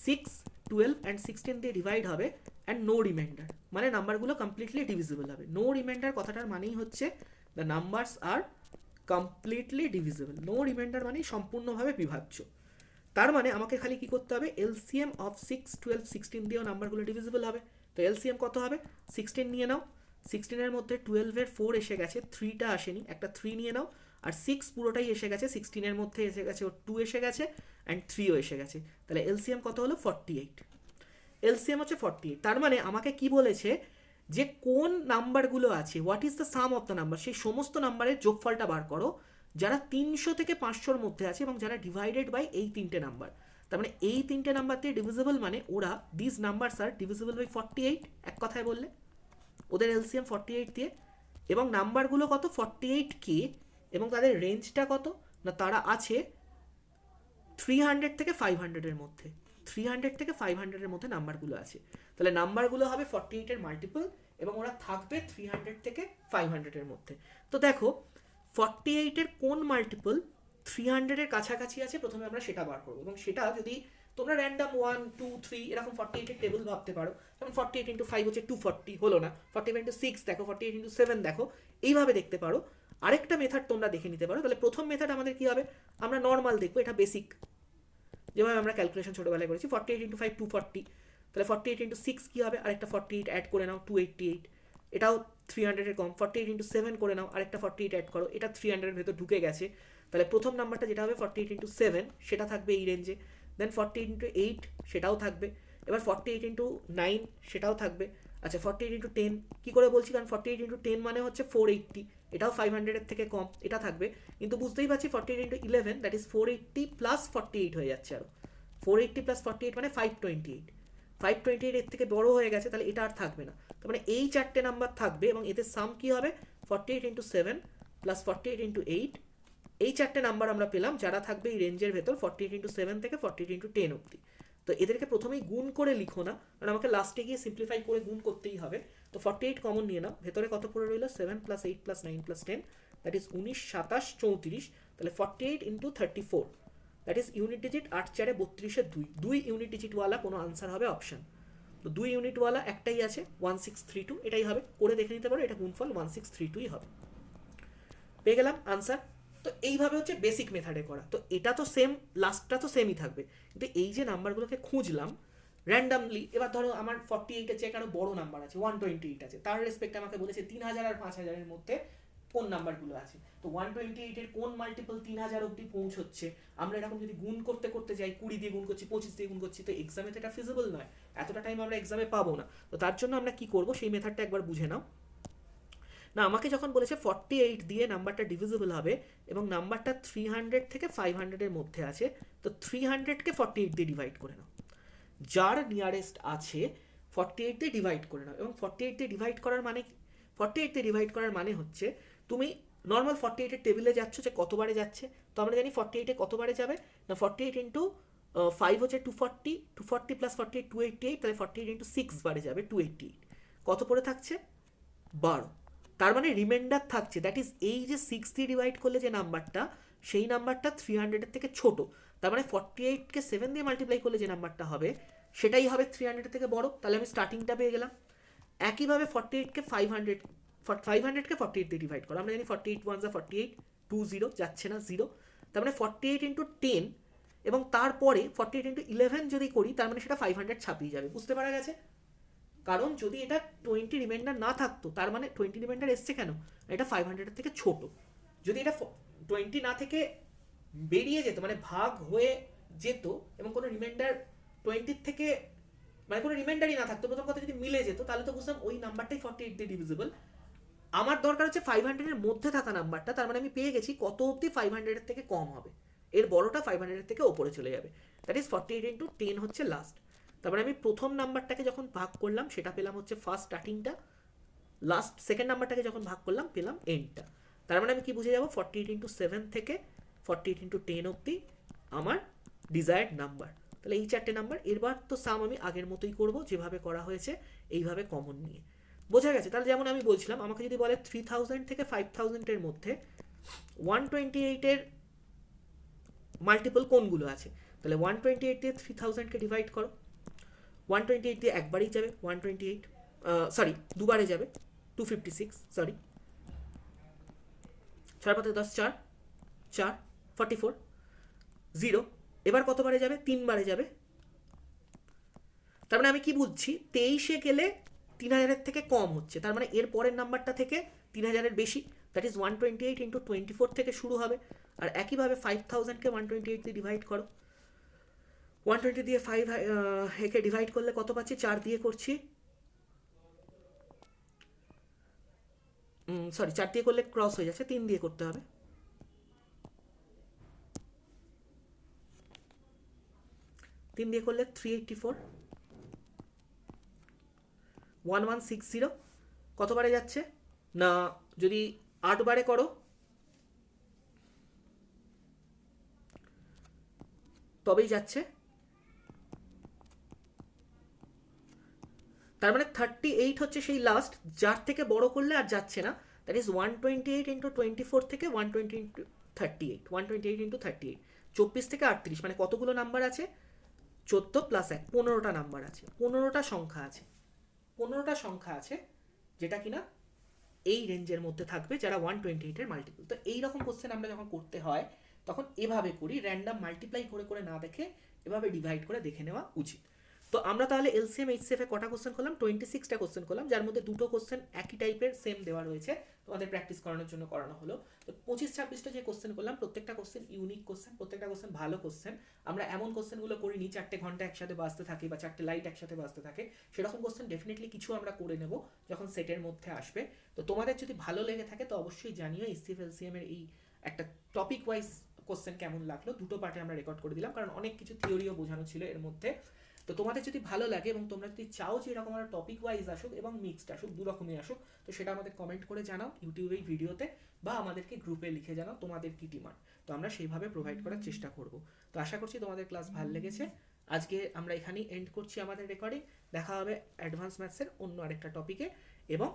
6, 12 অ্যান্ড 16 দিয়ে ডিভাইড হবে অ্যান্ড নো রিমাইন্ডার, মানে নাম্বারগুলো কমপ্লিটলি ডিভিজিবল হবে। নো রিমাইন্ডার কথাটার মানেই হচ্ছে the numbers are completely divisible. No remainder মানেই সম্পূর্ণভাবে বিভাজ্য। তার মানে আমাকে খালি কি করতে হবে, এলসিএম অফ 6, 12, 16 দিয়েও নাম্বারগুলো ডিভিজিবল হবে। তো এলসিএম কত হবে, 16 নিয়ে নাও, 16-এর মধ্যে 12-এর 4 এসে গেছে, 3টা আসেনি, একটা 3 নিয়ে নাও, আর 6 পুরোটাই এসে গেছে, 16-এর মধ্যে এসে গেছে, ওর 2 এসে গেছে অ্যান্ড 3ও এসে গেছে। তাহলে এলসিএম কত হলো, 48। এলসিএম হচ্ছে 48। তার মানে আমাকে কি বলেছে, যে কোন নাম্বারগুলো আছে, what is the sum of the number, সেই সমস্ত নাম্বারের যোগফলটা বার করো যারা 300 থেকে 500-র মধ্যে আছে এবং যারা ডিভাইডেড বাই এই 3টে নাম্বার। তার মানে এই 3টে নাম্বার দিয়ে ডিভিজিবল, মানে ওরা this numbers are divisible by 48, এক কথায় বললে ওদের এলসিএম 48 দিয়ে। এবং নাম্বারগুলো কত, 48K, এবং তাদের রেঞ্জটা কত না, তারা আছে 300 থেকে 500-এর মধ্যে। 300 থেকে 500-এর মধ্যে নাম্বারগুলো আছে। তাহলে নাম্বারগুলো হবে 48-এর মাল্টিপল এবং ওরা থাকবে 300 থেকে 500-এর মধ্যে। তো দেখো 48-এর কোন মাল্টিপল 300-এর কাছাকাছি আছে, প্রথমে আমরা সেটা বার করবো। এবং সেটা যদি তোমরা র্যান্ডাম 1, 2, 3 এরকম 48-এর টেবিল ভাবতে পারো, যেমন 48 ইন্টু 5 হচ্ছে 240, হলো না, 48 ইন্টু 6 দেখো, 48 ইন্টু 7 দেখো, এইভাবে দেখতে পারো। আরেকটা মেথড তোমরা দেখে নিতে পারো। তাহলে প্রথম মেথড আমাদের কি হবে, আমরা নর্মাল দেখবো, এটা বেসিক, যেভাবে আমরা ক্যালকুলেশন ছোটোবেলায় করেছি। 48 ইন্টু 5 240, তাহলে 48 ইন্টু 6 কী হবে, আরেকটা 48 অ্যাড করে নাও 288, এটাও 300-এর কম। 48 ইন্টু 7 করে নাও, আরেকটা 48 অ্যাড করো, এটা 300-এর ভেতর ঢুকে গেছে। তাহলে প্রথম নাম্বারটা যেটা হবে 48 ইন্টু 7, সেটা থাকবে এই রেঞ্জে। দেন 48 ইন্টু 8 সেটাও থাকবে। এবার 48 ইন্টু 9 সেটাও থাকবে। আচ্ছা 48 ইন্টু 10 কী করে বলছি, কারণ 48 ইন্টু 10 মানে হচ্ছে 480, এটাও 500-এর থেকে কম, এটা থাকবে। কিন্তু বুঝতেই পারছি 48 ইন্টু 11 দ্যাট ইজ 480 প্লাস 48 হয়ে যাচ্ছে আরও। 480 প্লাস 48 মানে 528, 528 এর থেকে বড় হয়ে গেছে, তাহলে এটা আর থাকবে না। তার মানে এই চারটে নাম্বার থাকবে এবং এতে সাম কি হবে, 48 ইন্টু 7 প্লাস 48 ইন্টু 8, এই চারটে নাম্বার আমরা পেলাম যারা থাকবে এই রেঞ্জের ভেতর 48 ইন্টু 7 থেকে 48 ইন্টু 10 অব্দি। তো এদেরকে প্রথমেই গুণ করে লিখো না, কারণ আমাকে লাস্টে গিয়ে সিম্পলিফাই করে গুণ করতেই হবে। তো 48 কমন নিয়ে নাও, ভেতরে কত পড়ে রইল, 7 plus 8 plus 9 plus 10 that is 19, 27, 34। তাহলে 48 into 34 that is unit digit 8 4 32-এ 2, 2 ইউনিট ডিজিটওয়ালা কোনো আনসার হবে অপশান। তো 2 ইউনিটওয়ালা একটাই আছে 1632, এটাই হবে, করে দেখে নিতে পারো, এটা গুণফল 1632ই হবে। পেয়ে গেলাম আনসার। তো এইভাবে হচ্ছে বেসিক মেথডে করা। তো এটা তো সেম, লাস্টটা তো সেমই থাকবে, কিন্তু এই যে নাম্বারগুলোকে খুঁজলাম র্যান্ডামলি, এবার ধরো আমার 48-এর চেয়ে আরও বড় নাম্বার আছে, 128 আছে, তার রেসপেক্টে আমাকে বলেছে 3000 আর 5000-এর মধ্যে কোন নাম্বারগুলো আছে। তো 128-এর কোন মাল্টিপল 3000 অব্দি পৌঁছচ্ছে, আমরা এরকম যদি গুণ করতে করতে যাই, 20 দিয়ে গুণ করছি, 25 দিয়ে গুণ করছি, তো এক্সামে তো এটা ফিজিবল নয়, এতটা টাইম আমরা এক্সামে পাবো না। তো তার জন্য আমরা কি করবো, সেই মেথডটা একবার বুঝে নাও না। আমাকে যখন বলেছে 48 দিয়ে নাম্বারটা ডিভিজিবল হবে এবং নাম্বারটা 300 থেকে 500-এর মধ্যে আছে, তো 300-কে 48 দিয়ে ডিভাইড করে নাও, যার নিয়ারেস্ট আছে 48 দিয়ে ডিভাইড করে নাও। এবং 48 দিয়ে ডিভাইড করার মানে, 48 দিয়ে ডিভাইড করার মানে হচ্ছে তুমি নর্মাল 48-এর টেবিলে যাচ্ছ, যে কতবারে যাচ্ছে, তো আমরা জানি 48-এ কতবারে যাবে না, 48 ইন্টু 5 হচ্ছে 240, 240 প্লাস 48 288, তাহলে 48 ইন্টু 6 বারে যাবে 288, কত পড়ে থাকছে 12। তার মানে রিমাইন্ডার থাকছে, দ্যাট ইজ এই যে 6 দিয়ে ডিভাইড করলে যে নাম্বারটা, সেই নাম্বারটা 300-এর থেকে ছোট। তার মানে 48-কে 7 দিয়ে মাল্টিপ্লাই করলে যে নাম্বারটা হবে সেটাই হবে 300-এর থেকে বড়। তাহলে আমি স্টার্টিংটা পেয়ে গেলাম। একইভাবে 48-কে 500-কে 48 দিয়ে ডিভাইড করো, আমরা জানি 48 1 যা 48, 20 যাচ্ছে না 0, তার মানে 48 ইন্টু 10 এবং তারপরে 48 ইন্টু 11 যদি করি, তার মানে সেটা 500 ছাপিয়ে যাবে। বুঝতে পারা গেছে? কারণ যদি এটা 20 রিমাইন্ডার না থাকতো, তার মানে 20 রিমাইন্ডার এসছে কেন, এটা 500-এর থেকে ছোট। যদি এটা 20 না থেকে বেরিয়ে যেত, মানে ভাগ হয়ে যেত এবং কোনো রিমাইন্ডার 20-র থেকে, মানে কোনো রিমাইন্ডারই না থাকতো, প্রথম কথা যদি মিলে যেত, তাহলে তো বুঝতাম ওই নাম্বারটাই 48 দিয়ে ডিভিজিবল। আমার দরকার হচ্ছে 500-এর মধ্যে থাকা নাম্বারটা, তার মানে আমি পেয়ে গেছি কত অবধি 500-এর থেকে কম হবে, এর বড়টা 500-এর থেকে ওপরে চলে যাবে, দ্যাট ইজ 48 ইন্টু 10 হচ্ছে লাস্ট। তারপরে আমি প্রথম নাম্বারটাকে যখন ভাগ করলাম সেটা পেলাম হচ্ছে ফার্স্ট স্টার্টিংটা, লাস্ট সেকেন্ড নাম্বারটাকে যখন ভাগ করলাম পেলাম এন্ডটা। তার মানে আমি কি বুঝে যাবো, 48 ইন্টু 7 থেকে 48 ইন্টু 10 অব্দি আমার ডিজায়ার্ড নাম্বার। তাহলে এই চারটে নাম্বার, এরবার তো সাম আমি আগের মতোই করব যেভাবে করা হয়েছে, এইভাবে কমন নিয়ে। বোঝা গেছে? তাহলে যেমন আমি বলছিলাম, আমাকে যদি বলে 3000 থেকে 5000-এর মধ্যে 128-এর মাল্টিপল কোনগুলো আছে, তাহলে 128 দিয়ে 3000-কে ডিভাইড করো, 128 দিয়ে একবারেই যাবে 128, সরি দুবারে যাবে 256, সরি 6 5 10 4 4 44 0। এবার কতবারে যাবে? 3বারে যাবে। তার মানে আমি কি বুঝছি, 23-এ গেলে 3000-এর থেকে কম হচ্ছে, তার মানে এর পরের নাম্বারটা থেকে 3000-এর বেশি, দ্যাট ইজ 128 ইন্টু 24 থেকে শুরু হবে। আর একইভাবে 5000-কে 128 দিয়ে ডিভাইড করো, 120 দিয়ে 5 একে ডিভাইড করলে কত পাচ্ছি? 4 দিয়ে করছি, সরি 4 দিয়ে করলে ক্রস হয়ে যাচ্ছে, 3 দিয়ে করতে হবে। 3 দিয়ে করলে 384, 1160 কতবারে যাচ্ছে না, যদি 8বারে করো তবেই যাচ্ছে। তার মানে 38 হচ্ছে সেই লাস্ট, যার থেকে বড় করলে আর যাচ্ছে না, দ্যাট ইজ 128 ইন্টু 24 থেকে 120 ইন্টু 38, 128 ইন্টু 38, 24 থেকে 38, মানে কতগুলো নাম্বার আছে? 14 প্লাস 1, 15টা নাম্বার আছে, 15টা সংখ্যা আছে, 15টা সংখ্যা আছে যেটা কিনা এই রেঞ্জের মধ্যে থাকবে, যারা 128-এর মাল্টিপল। তো এইরকম কোশ্চেন আমরা যখন করতে হয় তখন এভাবে করি, র্যান্ডাম মাল্টিপ্লাই করে করে না দেখে এভাবে ডিভাইড করে দেখে নেওয়া উচিত। তো আমরা তাহলে এলসিএম এইচসিএফ এ কটা কোশ্চেন করলাম? 26টা কোশ্চেন করলাম, যার মধ্যে দুটো কোশ্চেন একই টাইপের সেম দেওয়া রয়েছে, তোমাদের প্র্যাকটিস করানোর জন্য করানো হলো। তো 25-26টা যে কোশ্চেন করলাম, প্রত্যেকটা কোশ্চেন ইউনিক কোশ্চেন, প্রত্যেকটা কোশ্চেন ভালো কোশ্চেন। আমরা এমন কোশ্চেনগুলো করিনি 4টে ঘন্টা একসাথে বাজতে থাকে বা 4টে লাইট একসাথে বাজতে থাকে, সেরকম কোশ্চেন ডেফিনেটলি কিছু আমরা করে নেব যখন সেটের মধ্যে আসবে। তো তোমাদের যদি ভালো লেগে থাকে তো অবশ্যই জানিও এইচসিএফ এলসিএম এর এই একটা টপিক ওয়াইজ কোশ্চেন কেমন লাগলো। দুটো পার্টে আমরা রেকর্ড করে দিলাম, কারণ অনেক কিছু থিওরিও বোঝানো ছিল এর মধ্যে। তো তোমাদের যদি ভালো লাগে এবং তোমরা যদি চাও যে এরকম একটা টপিক ওয়াইজ আসুক এবং মিক্সড আসুক, দু রকমই আসুক, তো সেটা আমাদের কমেন্ট করে জানাও ইউটিউবে ভিডিওতে, বা আমাদেরকে গ্রুপে লিখে জানাও তোমাদের কি ডিমান্ড, তো আমরা সেইভাবে প্রোভাইড করার চেষ্টা করব। তো আশা করছি তোমাদের ক্লাস ভালো লেগেছে। আজকে আমরা এখানেই এন্ড করছি আমাদের রেকর্ডিং। দেখা হবে অ্যাডভান্স ম্যাথসের অন্য আরেকটা টপিকে, এবং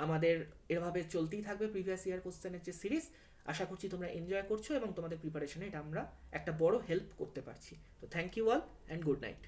আমাদের এভাবে চলতেই থাকবে প্রিভিয়াস ইয়ার কোশ্চেনের যে সিরিজ। আশা করছি তোমরা এনজয় করছো এবং তোমাদের প্রিপারেশনে এটা আমরা একটা বড় হেল্প করতে পারছি। তো thank you all and good night.